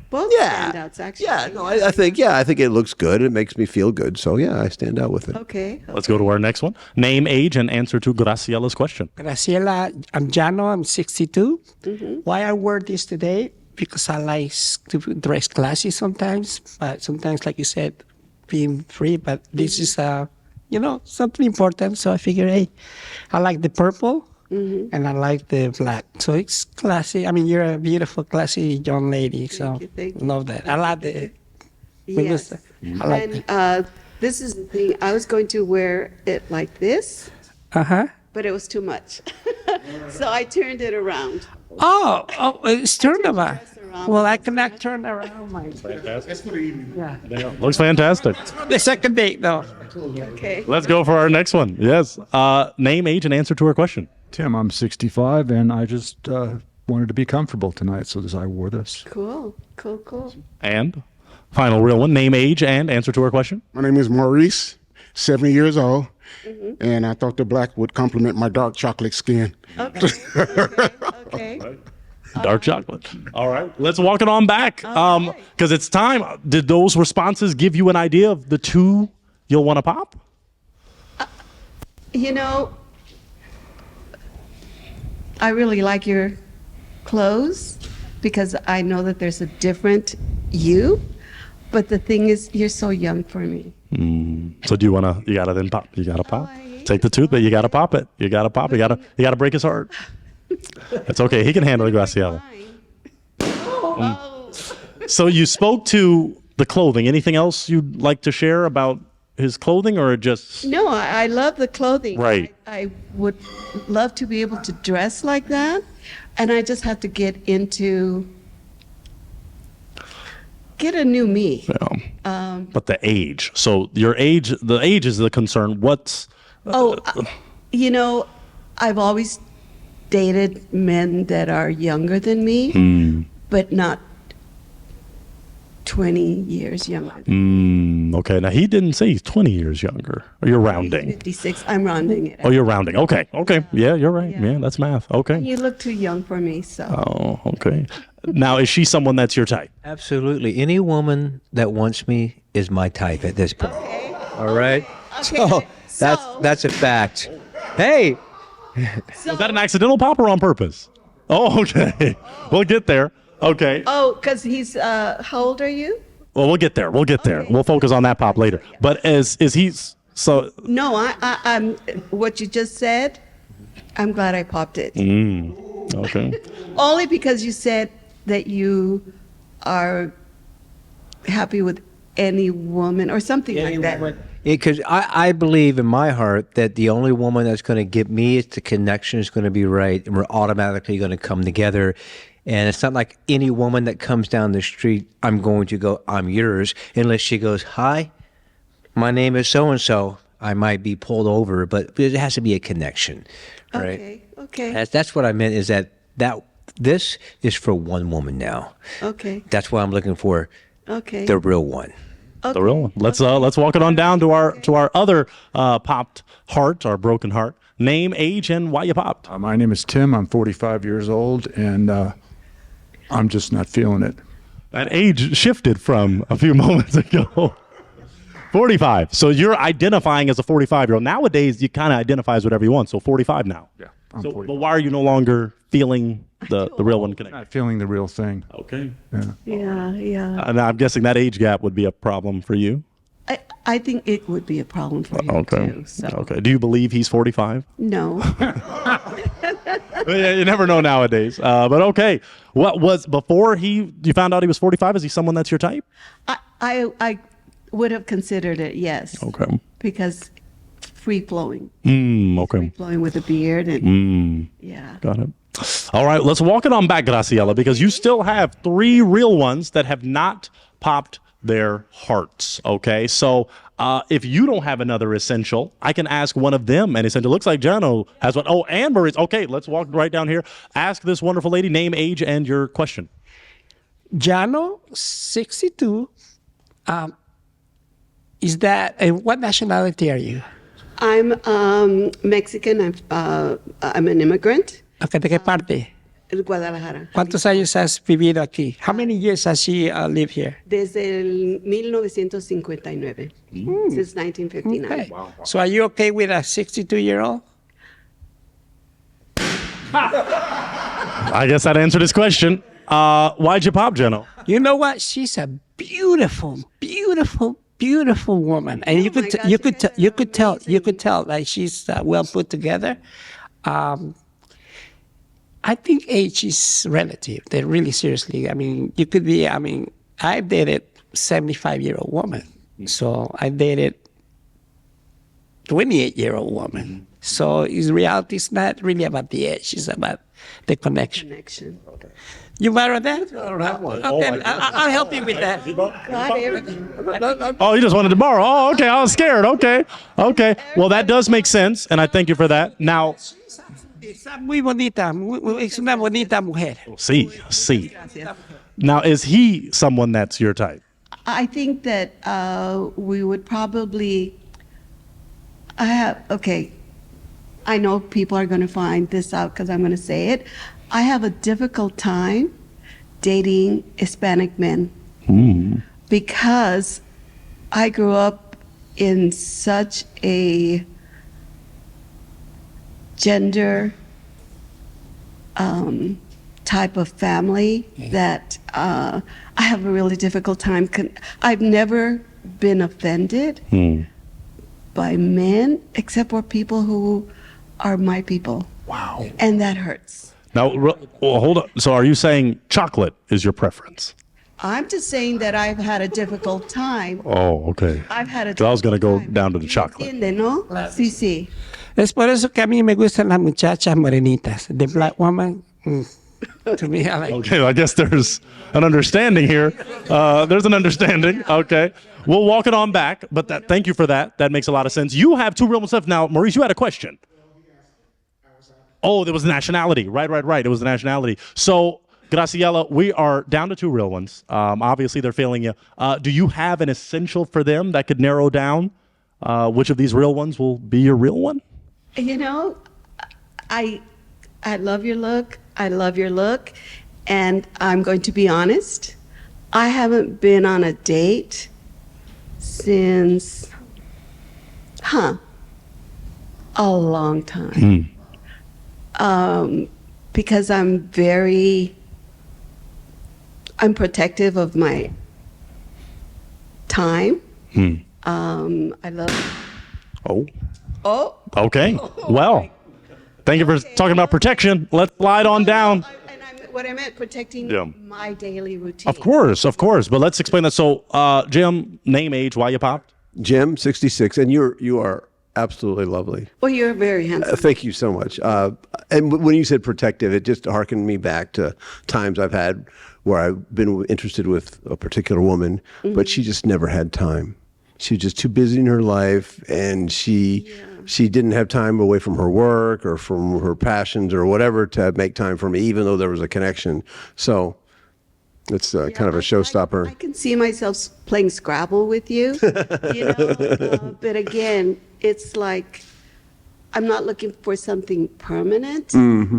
Speaker 15: Both standouts, actually.
Speaker 4: Yeah, no, I think it looks good. It makes me feel good. So yeah, I stand out with it.
Speaker 15: Okay.
Speaker 9: Let's go to our next one. Name, age, and answer to Graciela's question.
Speaker 2: Graciela, I'm Jano, I'm 62. Why I wear this today? Because I like to dress classy sometimes, but sometimes, like you said, being free, but this is, something important. So I figure, hey, I like the purple and I like the black. So it's classy. I mean, you're a beautiful, classy young lady. So
Speaker 15: thank you.
Speaker 2: love that. I like the,
Speaker 15: Yes.
Speaker 2: I like
Speaker 15: And this is the thing. I was going to wear it like this, but it was too much. So I turned it around.
Speaker 2: Oh, it's turned around. Well, I cannot turn around my.
Speaker 9: Fantastic.
Speaker 2: Yeah.
Speaker 9: Looks fantastic.
Speaker 2: The second date, though.
Speaker 15: Okay.
Speaker 9: Let's go for our next one. Yes. Name, age, and answer to her question.
Speaker 7: Tim, I'm 65, and I just wanted to be comfortable tonight, so I wore this.
Speaker 15: Cool.
Speaker 9: And final real one. Name, age, and answer to her question.
Speaker 5: My name is Maurice, 70 years old, and I thought the black would complement my dark chocolate skin.
Speaker 15: Okay.
Speaker 9: Dark chocolate. All right. Let's walk it on back. Because it's time. Did those responses give you an idea of the two you'll want to pop?
Speaker 15: I really like your clothes because I know that there's a different you, but the thing is, you're so young for me.
Speaker 9: So do you want to, you got to then pop. You got to pop. Take the tooth, but you got to pop it. You got to pop it. You got to break his heart. It's okay. He can handle it, Graciela. So you spoke to the clothing. Anything else you'd like to share about his clothing, or just?
Speaker 15: No, I love the clothing.
Speaker 9: Right.
Speaker 15: I would love to be able to dress like that, and I just have to get a new me.
Speaker 9: Yeah. But the age. So the age is the concern. What's?
Speaker 15: I've always dated men that are younger than me, but not 20 years younger.
Speaker 9: Okay. Now he didn't say he's 20 years younger. Or you're rounding.
Speaker 15: 56. I'm rounding it.
Speaker 9: Oh, you're rounding. Okay. Yeah, you're right. Yeah, that's math. Okay.
Speaker 15: You look too young for me, so.
Speaker 9: Oh, okay. Now, is she someone that's your type?
Speaker 6: Absolutely. Any woman that wants me is my type at this point. All right?
Speaker 15: Okay.
Speaker 6: That's a fact. Hey!
Speaker 9: Was that an accidental pop or on purpose? Oh, okay. We'll get there. Okay.
Speaker 15: Oh, because he's, how old are you?
Speaker 9: Well, we'll get there. We'll focus on that pop later. But is he so?
Speaker 15: No, I'm, what you just said, I'm glad I popped it.
Speaker 9: Okay.
Speaker 15: Only because you said that you are happy with any woman or something like that.
Speaker 6: Because I believe in my heart that the only woman that's going to get me is the connection is going to be right, and we're automatically going to come together. And it's not like any woman that comes down the street, I'm going to go, I'm yours, unless she goes, hi, my name is so-and-so. I might be pulled over, but it has to be a connection, right?
Speaker 15: Okay.
Speaker 6: That's what I meant, is that this is for one woman now.
Speaker 15: Okay.
Speaker 6: That's why I'm looking for the real one.
Speaker 9: The real one. Let's walk it on down to our other popped heart, our broken heart. Name, age, and why you popped.
Speaker 7: My name is Tim. I'm 45 years old, and I'm just not feeling it.
Speaker 9: That age shifted from a few moments ago. 45. So you're identifying as a 45-year-old. Nowadays, you kind of identify as whatever you want. So 45 now.
Speaker 7: Yeah, I'm
Speaker 9: So,
Speaker 7: 45.
Speaker 9: but why are you no longer feeling the real one connect?
Speaker 7: Not feeling the real thing.
Speaker 9: Okay.
Speaker 15: Yeah.
Speaker 9: And I'm guessing that age gap would be a problem for you.
Speaker 15: I think it would be a problem for him too. So.
Speaker 9: Okay. Do you believe he's 45?
Speaker 15: No.
Speaker 9: Yeah, you never know nowadays. But okay. What was before you found out he was 45? Is he someone that's your type?
Speaker 15: I would have considered it, yes.
Speaker 9: Okay.
Speaker 15: Because free flowing.
Speaker 9: Okay.
Speaker 15: Free flowing with a beard and yeah.
Speaker 9: Got it. All right, let's walk it on back, Graciela, because you still have 3 real ones that have not popped their hearts. Okay, so if you don't have another essential, I can ask one of them an essential. Looks like Jano has one. Oh, Amber is okay. Let's walk right down here. Ask this wonderful lady name, age, and your question.
Speaker 2: Jano, 62. Is that what nationality are you?
Speaker 15: I'm Mexican. I'm an immigrant.
Speaker 2: Okay, ¿de qué parte?
Speaker 15: Guadalajara.
Speaker 2: ¿Cuántos años has vivido aquí? How many years has she lived here?
Speaker 15: Desde el 1959. Since 1959.
Speaker 2: Okay. Wow. So are you okay with a 62-year-old?
Speaker 9: I guess that answered his question. Why'd you pop, Jeno?
Speaker 2: You know what? She's a beautiful, beautiful, beautiful woman, and you could tell like she's well put together. I think age is relative. They're really seriously. I mean, you could be. I mean, I dated 75-year-old woman, so I dated 28-year-old woman. So in reality, it's not really about the age. It's about the connection.
Speaker 15: Okay.
Speaker 2: You married that? All right. Okay, I'll help you with that.
Speaker 9: Oh, you just wanted to borrow. Oh, okay. I was scared. Okay. Well, that does make sense, and I thank you for that. Now,
Speaker 2: Está muy bonita. Es una bonita mujer.
Speaker 9: see. Now, is he someone that's your type?
Speaker 15: I think that we would probably. I know people are going to find this out because I'm going to say it. I have a difficult time dating Hispanic men because I grew up in such a gender type of family that I have a really difficult time. I've never been offended by men except for people who are my people.
Speaker 9: Wow.
Speaker 15: And that hurts.
Speaker 9: Now, hold on. So are you saying chocolate is your preference?
Speaker 15: I'm just saying that I've had a difficult time.
Speaker 9: Oh, okay.
Speaker 15: I've had a
Speaker 9: So I was going to go
Speaker 15: time.
Speaker 9: down to the chocolate.
Speaker 15: ¿Entiende, no? Sí.
Speaker 2: Es por eso que a mí me gustan las muchachas morenitas. The black woman, to me, I like.
Speaker 9: Okay, I guess there's an understanding here. There's an understanding. Okay. We'll walk it on back, but thank you for that. That makes a lot of sense. You have 2 real ones left. Now, Maurice, you had a question. Oh, there was nationality. Right. It was the nationality. So, Graciela, we are down to 2 real ones. Obviously, they're failing you. Do you have an essential for them that could narrow down which of these real ones will be your real one?
Speaker 15: You know, I love your look. I love your look. And I'm going to be honest. I haven't been on a date since, a long time. Because I'm protective of my time. I love. Oh.
Speaker 9: Okay. Well, thank you for talking about protection. Let's slide on down.
Speaker 15: What I meant, protecting my daily routine.
Speaker 9: Of course. But let's explain that. So, Jim, name, age, why you popped?
Speaker 4: Jim, 66, and you are absolutely lovely.
Speaker 15: Well, you're very handsome.
Speaker 4: Thank you so much. And when you said protective, it just harkened me back to times I've had where I've been interested with a particular woman, but she just never had time. She was just too busy in her life, and she didn't have time away from her work or from her passions or whatever to make time for me, even though there was a connection. So it's kind of a showstopper.
Speaker 15: I can see myself playing Scrabble with you, but again, it's like I'm not looking for something permanent,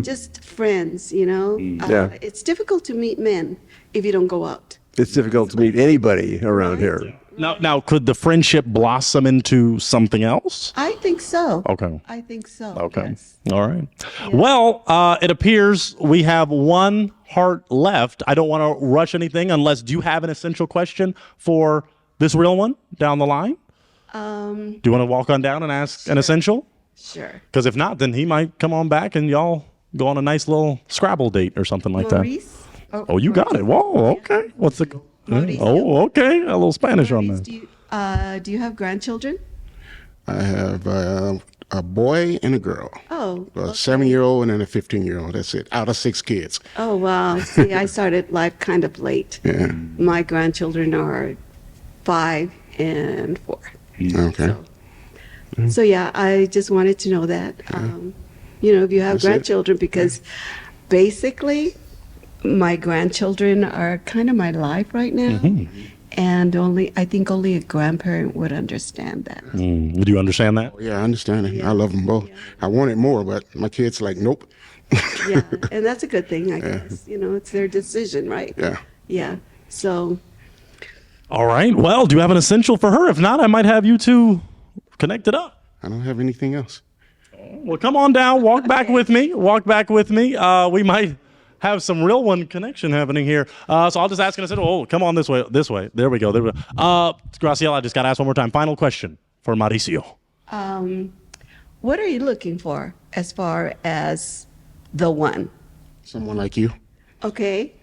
Speaker 15: just friends, It's difficult to meet men if you don't go out.
Speaker 4: It's difficult to meet anybody around here.
Speaker 9: Now, could the friendship blossom into something else?
Speaker 15: I think so.
Speaker 9: Okay.
Speaker 15: I think so.
Speaker 9: Okay.
Speaker 15: Yes.
Speaker 9: All right. Well, it appears we have one heart left. I don't want to rush anything unless, do you have an essential question for this real one down the line? Do you want to walk on down and ask an essential?
Speaker 15: Sure.
Speaker 9: Because if not, then he might come on back and y'all go on a nice little Scrabble date or something like
Speaker 15: Maurice?
Speaker 9: that. Oh, you got it. Whoa, okay. What's the...
Speaker 15: Mauricio.
Speaker 9: Oh, okay. A little Spanish on
Speaker 15: Maurice,
Speaker 9: there.
Speaker 15: do you have grandchildren?
Speaker 5: I have a boy and a girl.
Speaker 15: Oh.
Speaker 5: A 7-year-old and then a 15-year-old. That's it. Out of 6 kids.
Speaker 15: Oh, wow. See, I started life kind of late.
Speaker 5: Yeah.
Speaker 15: My grandchildren are 5 and 4.
Speaker 5: Okay.
Speaker 15: So yeah, I just wanted to know that. If you have
Speaker 5: That's it.
Speaker 15: grandchildren, because basically my grandchildren are kind of my life right now. And I think only a grandparent would understand that.
Speaker 9: Do you understand that?
Speaker 5: Yeah, I understand it. I love them both. I wanted more, but my kids like, nope.
Speaker 15: Yeah, and that's a good thing, I guess. It's their decision, right?
Speaker 5: Yeah.
Speaker 15: Yeah. So
Speaker 9: All right. Well, do you have an essential for her? If not, I might have you two connect it up.
Speaker 5: I don't have anything else.
Speaker 9: Well, come on down. Walk back with me. Walk back with me. We might have some real one connection happening here. So I'll just ask an essential. Oh, come on this way. This way. There we go. There we go. Graciela, I just got to ask one more time. Final question for Mauricio.
Speaker 15: what are you looking for as far as the one?
Speaker 5: Someone like you.
Speaker 15: Okay.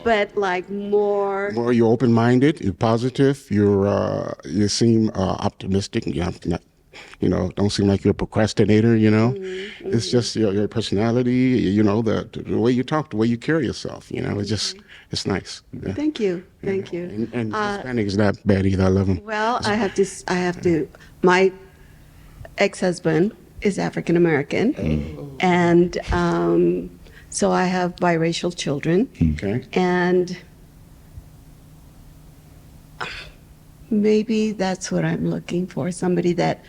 Speaker 15: But like more.
Speaker 5: Well, you're open-minded. You're positive. You seem optimistic. You're not, don't seem like you're a procrastinator. It's just your personality. The way you talk, the way you carry yourself. It's nice. Yeah.
Speaker 15: Thank you. Thank you.
Speaker 5: And Hispanic is not bad either. I love them.
Speaker 15: Well, I have to. My ex-husband is African American, and so I have biracial children.
Speaker 5: Okay.
Speaker 15: And maybe that's what I'm looking for, somebody that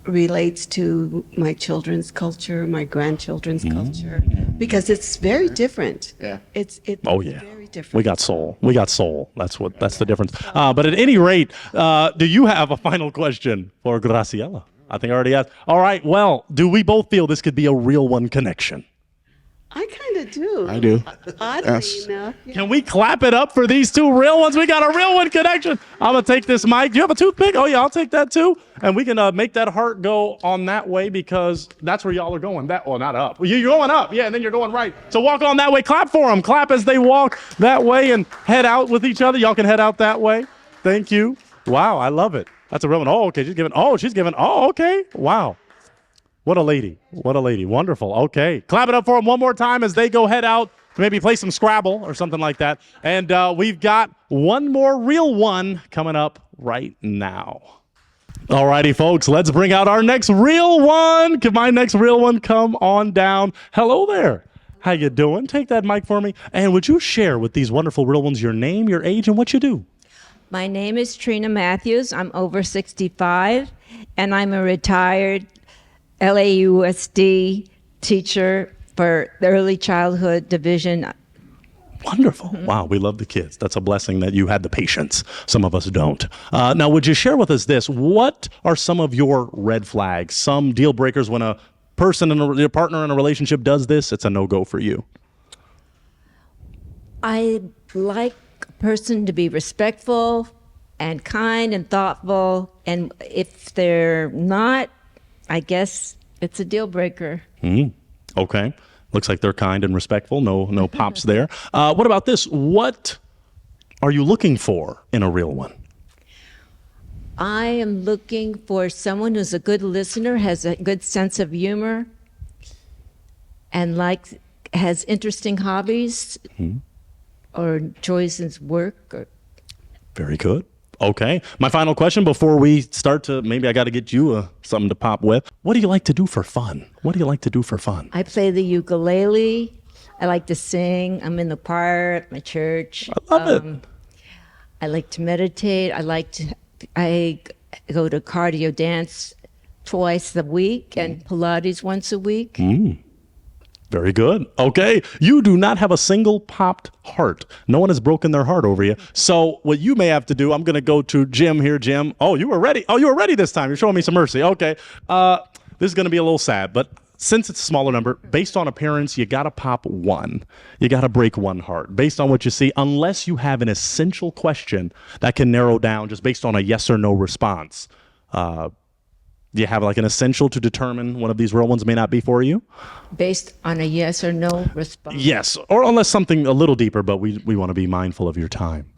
Speaker 15: relates to my children's culture, my grandchildren's culture, because it's very different.
Speaker 5: Yeah.
Speaker 15: It's
Speaker 9: Oh yeah,
Speaker 15: very different.
Speaker 9: we got soul. We got soul. That's the difference. But at any rate, do you have a final question for Graciela? I think I already asked. All right. Well, do we both feel this could be a real one connection?
Speaker 15: I kind of do.
Speaker 5: I do.
Speaker 15: Oddly
Speaker 5: Yes.
Speaker 15: enough.
Speaker 9: Can we clap it up for these two real ones? We got a real one connection. I'm going to take this mic. Do you have a toothpick? Oh, yeah, I'll take that too. And we can make that heart go on that way because that's where y'all are going. Not up. You're going up. Yeah, and then you're going right. So walk on that way. Clap for them. Clap as they walk that way and head out with each other. Y'all can head out that way. Thank you. Wow, I love it. That's a real one. Oh, okay. She's giving. Oh, okay. Wow. What a lady. What a lady. Wonderful. Okay. Clap it up for them one more time as they go head out to maybe play some Scrabble or something like that. And we've got one more real one coming up right now. All righty, folks. Let's bring out our next real one. Can my next real one come on down? Hello there. How you doing? Take that mic for me. And would you share with these wonderful real ones your name, your age, and what you do?
Speaker 16: My name is Trina Matthews. I'm over 65, and I'm a retired LAUSD teacher for the early childhood division.
Speaker 9: Wonderful. Wow, we love the kids. That's a blessing that you had the patience. Some of us don't. Now, would you share with us this? What are some of your red flags, some deal breakers when a person and a partner in a relationship does this? It's a no-go for you.
Speaker 16: I like a person to be respectful and kind and thoughtful, and if they're not, I guess it's a deal breaker.
Speaker 9: Okay. Looks like they're kind and respectful. No pops there. What about this? What are you looking for in a real one?
Speaker 16: I am looking for someone who's a good listener, has a good sense of humor, and has interesting hobbies or enjoys his work.
Speaker 9: Very good. Okay. My final question before we start to, maybe I got to get you something to pop with. What do you like to do for fun? What do you like to do for fun?
Speaker 16: I play the ukulele. I like to sing. I'm in the choir at my church.
Speaker 9: I love it.
Speaker 16: I like to meditate. I go to cardio dance twice a week and Pilates once a week.
Speaker 9: Very good. Okay. You do not have a single popped heart. No one has broken their heart over you. So what you may have to do, I'm going to go to Jim here. Jim. Oh, you were ready. Oh, you were ready this time. You're showing me some mercy. Okay. This is going to be a little sad, but since it's a smaller number, based on appearance, you got to pop one. You got to break one heart based on what you see, unless you have an essential question that can narrow down just based on a yes or no response. Do you have like an essential to determine one of these real ones may not be for you?
Speaker 16: Based on a yes or no response.
Speaker 9: Yes, or unless something a little deeper, but we want to be mindful of your time.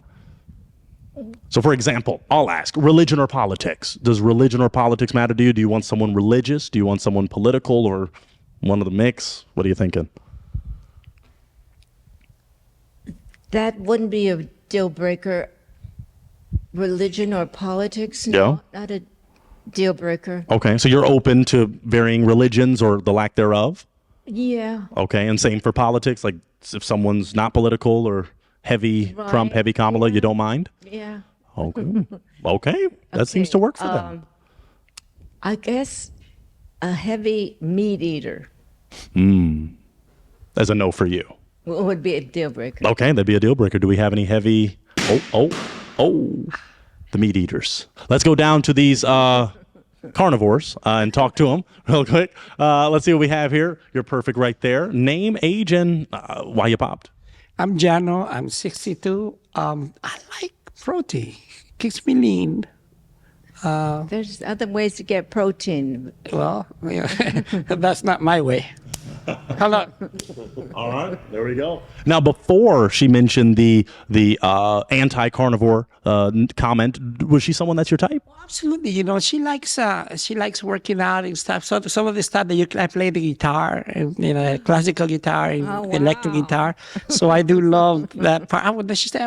Speaker 9: So for example, I'll ask, religion or politics? Does religion or politics matter to you? Do you want someone religious? Do you want someone political, or one of the mix? What are you thinking?
Speaker 16: That wouldn't be a deal breaker. Religion or politics?
Speaker 9: No.
Speaker 16: Not a deal breaker.
Speaker 9: Okay, so you're open to varying religions or the lack thereof?
Speaker 16: Yeah.
Speaker 9: Okay, and same for politics, like if someone's not political or heavy Trump, heavy Kamala, you don't mind?
Speaker 16: Yeah.
Speaker 9: Okay. Okay, that seems to work for them.
Speaker 16: I guess a heavy meat eater
Speaker 9: As a no for you.
Speaker 16: would be a deal breaker.
Speaker 9: Okay, that'd be a deal breaker. Do we have any heavy? The meat eaters. Let's go down to these carnivores and talk to them real quick. Let's see what we have here. You're perfect right there. Name, age, and why you popped.
Speaker 2: I'm Jano. I'm 62. I like protein. Keeps me lean.
Speaker 16: There's other ways to get protein.
Speaker 2: Well, that's not my way. Hello.
Speaker 9: All right, there we go. Now, before she mentioned the anti-carnivore comment, was she someone that's your type?
Speaker 2: Absolutely. You know, she likes working out and stuff. So some of the stuff that I play the guitar, and classical guitar and electric guitar. So I do love that part. I'm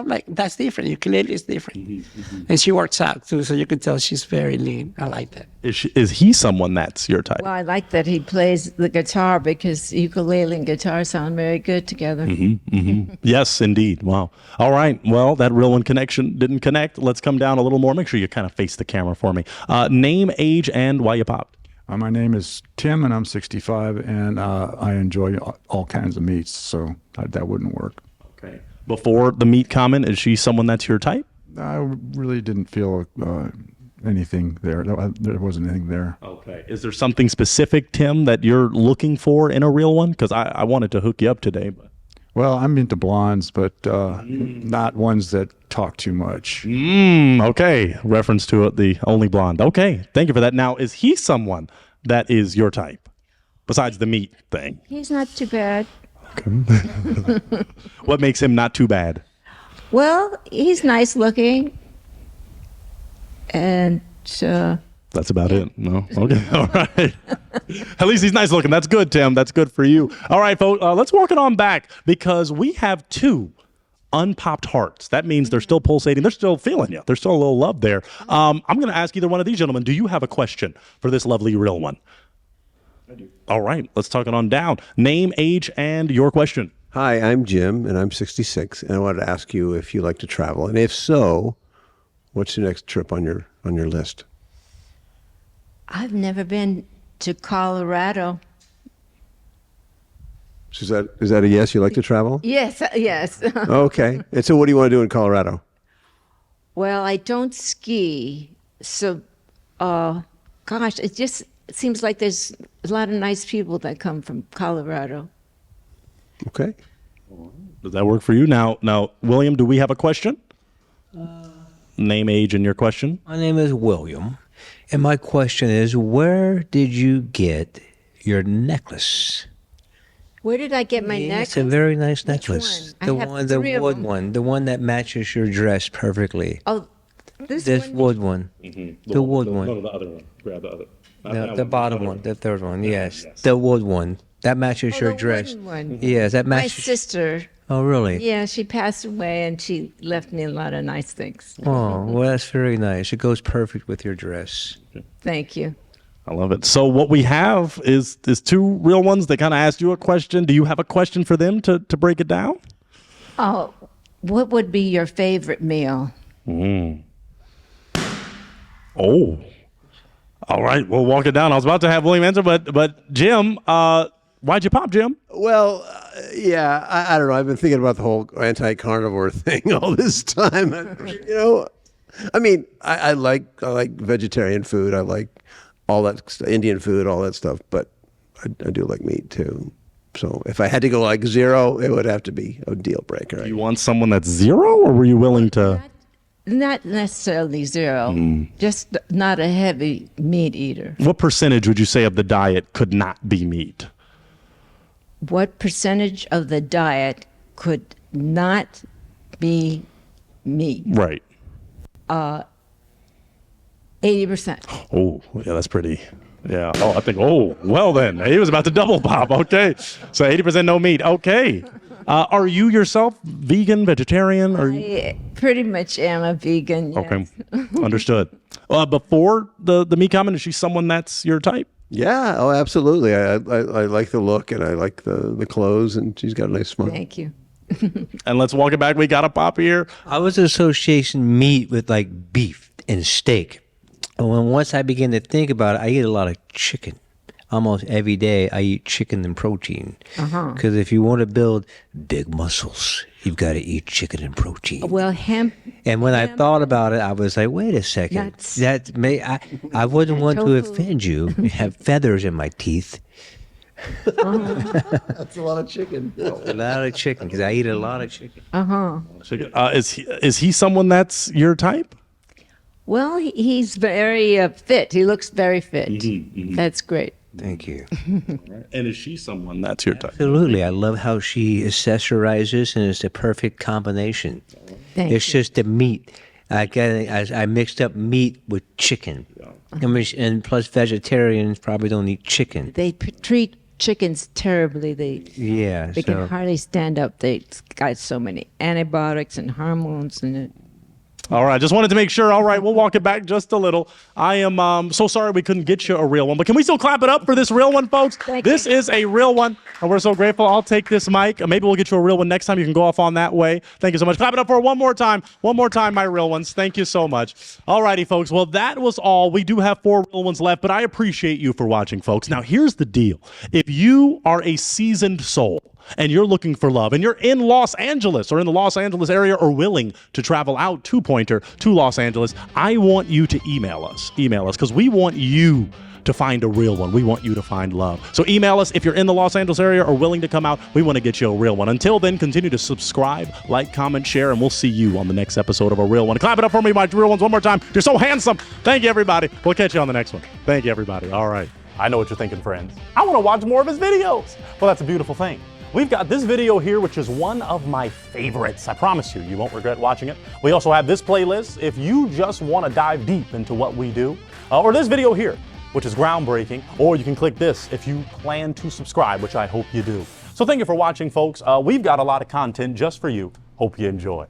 Speaker 2: like, that's different. Ukulele is different. And she works out too, so you can tell she's very lean. I like that.
Speaker 9: Is he someone that's your type?
Speaker 16: Well, I like that he plays the guitar because ukulele and guitar sound very good together.
Speaker 9: Yes, indeed. Wow. All right. Well, that real one connection didn't connect. Let's come down a little more. Make sure you kind of face the camera for me. Name, age, and why you popped.
Speaker 7: My name is Tim, and I'm 65, and I enjoy all kinds of meats, so that wouldn't work.
Speaker 9: Okay. Before the meat comment, is she someone that's your type?
Speaker 7: I really didn't feel anything there. There wasn't anything there.
Speaker 9: Okay. Is there something specific, Tim, that you're looking for in a real one? Because I wanted to hook you up today. But.
Speaker 7: Well, I'm into blondes, but not ones that talk too much.
Speaker 9: Okay. Reference to the only blonde. Okay. Thank you for that. Now, is he someone that is your type, besides the meat thing?
Speaker 16: He's not too bad.
Speaker 9: Okay. What makes him not too bad?
Speaker 16: Well, he's nice looking. And
Speaker 9: that's about it. No. Okay. All right. At least he's nice looking. That's good, Tim. That's good for you. All right, folks. Let's walk it on back because we have 2 unpopped hearts. That means they're still pulsating. They're still feeling you. There's still a little love there. I'm going to ask either one of these gentlemen, do you have a question for this lovely real one? I do. All right. Let's talk it on down. Name, age, and your question.
Speaker 4: Hi, I'm Jim, and I'm 66, and I wanted to ask you if you like to travel, and if so, what's your next trip on your list?
Speaker 16: I've never been to Colorado.
Speaker 4: So is that a yes? You like to travel?
Speaker 16: Yes, yes.
Speaker 4: Okay. And so what do you want to do in Colorado?
Speaker 16: Well, I don't ski. So, gosh, it just seems like there's a lot of nice people that come from Colorado.
Speaker 4: Okay.
Speaker 9: Does that work for you? Now, William, do we have a question? Name, age, and your question.
Speaker 6: My name is William, and my question is, where did you get your necklace?
Speaker 16: Where did I get my necklace?
Speaker 6: It's a very nice necklace.
Speaker 16: One?
Speaker 6: The wood one, the one that matches your dress perfectly.
Speaker 16: Oh, this
Speaker 6: wood one. The wood one.
Speaker 9: No, the other one. Grab the other.
Speaker 6: The bottom one, the third one. Yes, the wood one that matches your dress.
Speaker 16: One.
Speaker 6: Yes, that matches.
Speaker 16: My sister.
Speaker 6: Oh, really?
Speaker 16: Yeah, she passed away, and she left me a lot of nice things.
Speaker 6: Oh, well, that's very nice. It goes perfect with your dress.
Speaker 16: Thank you.
Speaker 9: I love it. So what we have is 2 real ones. They kind of asked you a question. Do you have a question for them to break it down?
Speaker 16: Oh, what would be your favorite meal?
Speaker 9: Oh. All right, we'll walk it down. I was about to have William answer, but Jim, Why'd you pop, Jim?
Speaker 4: Well, yeah, I don't know. I've been thinking about the whole anti-carnivore thing all this time. I mean, I like vegetarian food. I like all that Indian food, all that stuff. But I do like meat too. So if I had to go like zero, it would have to be a deal breaker.
Speaker 9: Do you want someone that's zero, or were you willing to?
Speaker 16: Not necessarily zero, just not a heavy meat eater.
Speaker 9: What percentage would you say of the diet could not be meat?
Speaker 16: What percentage of the diet could not be meat?
Speaker 9: Right.
Speaker 16: 80%.
Speaker 9: Oh, yeah, that's pretty. Yeah. Oh, I think. Oh, well then, he was about to double pop. Okay, so 80% no meat. Okay. Are you yourself vegan, vegetarian, or?
Speaker 16: I pretty much am a vegan. Yes.
Speaker 9: Okay, understood. Before the meat comment, is she someone that's your type?
Speaker 4: Yeah. Oh, absolutely. I like the look, and I like the clothes, and she's got a nice smile.
Speaker 16: Thank you.
Speaker 9: And let's walk it back. We got a pop here.
Speaker 6: I was association meat with like beef and steak. And once I began to think about it, I eat a lot of chicken. Almost every day I eat chicken and protein. Because if you want to build big muscles, you've got to eat chicken and protein.
Speaker 16: Well, hemp.
Speaker 6: And when I thought about it, I was like, wait a second. I wouldn't want to offend you. I have feathers in my teeth.
Speaker 4: That's a lot of chicken.
Speaker 6: A lot of chicken, because I eat a lot of chicken.
Speaker 9: Is he someone that's your type?
Speaker 16: Well, he's very fit. He looks very fit. That's great.
Speaker 6: Thank you.
Speaker 9: And is she someone that's your type?
Speaker 6: Absolutely. I love how she accessorizes, and it's the perfect combination. It's just the meat. I mixed up meat with chicken. I mean, and plus vegetarians probably don't eat chicken.
Speaker 16: They treat chickens terribly. They can hardly stand up. They got so many antibiotics and hormones in it.
Speaker 9: All right, just wanted to make sure. All right, we'll walk it back just a little. I am so sorry we couldn't get you a real one, but can we still clap it up for this real one, folks? This is a real one, and we're so grateful. I'll take this mic. Maybe we'll get you a real one next time. You can go off on that way. Thank you so much. Clap it up for one more time. One more time, my real ones. Thank you so much. All righty, folks. Well, that was all. We do have 4 real ones left, but I appreciate you for watching, folks. Now, here's the deal. If you are a seasoned soul, and you're looking for love, and you're in Los Angeles or in the Los Angeles area or willing to travel out to Pointer to Los Angeles, I want you to email us because we want you to find a real one. We want you to find love. So email us if you're in the Los Angeles area or willing to come out. We want to get you a real one. Until then, continue to subscribe, like, comment, share, and we'll see you on the next episode of A Real One. Clap it up for me, my real ones, one more time. You're so handsome. Thank you, everybody. We'll catch you on the next one. Thank you, everybody. All right. I know what you're thinking, friends. I want to watch more of his videos. Well, that's a beautiful thing. We've got this video here, which is one of my favorites. I promise you won't regret watching it. We also have this playlist if you just want to dive deep into what we do, or this video here, which is groundbreaking, or you can click this if you plan to subscribe, which I hope you do. So thank you for watching, folks. We've got a lot of content just for you. Hope you enjoy.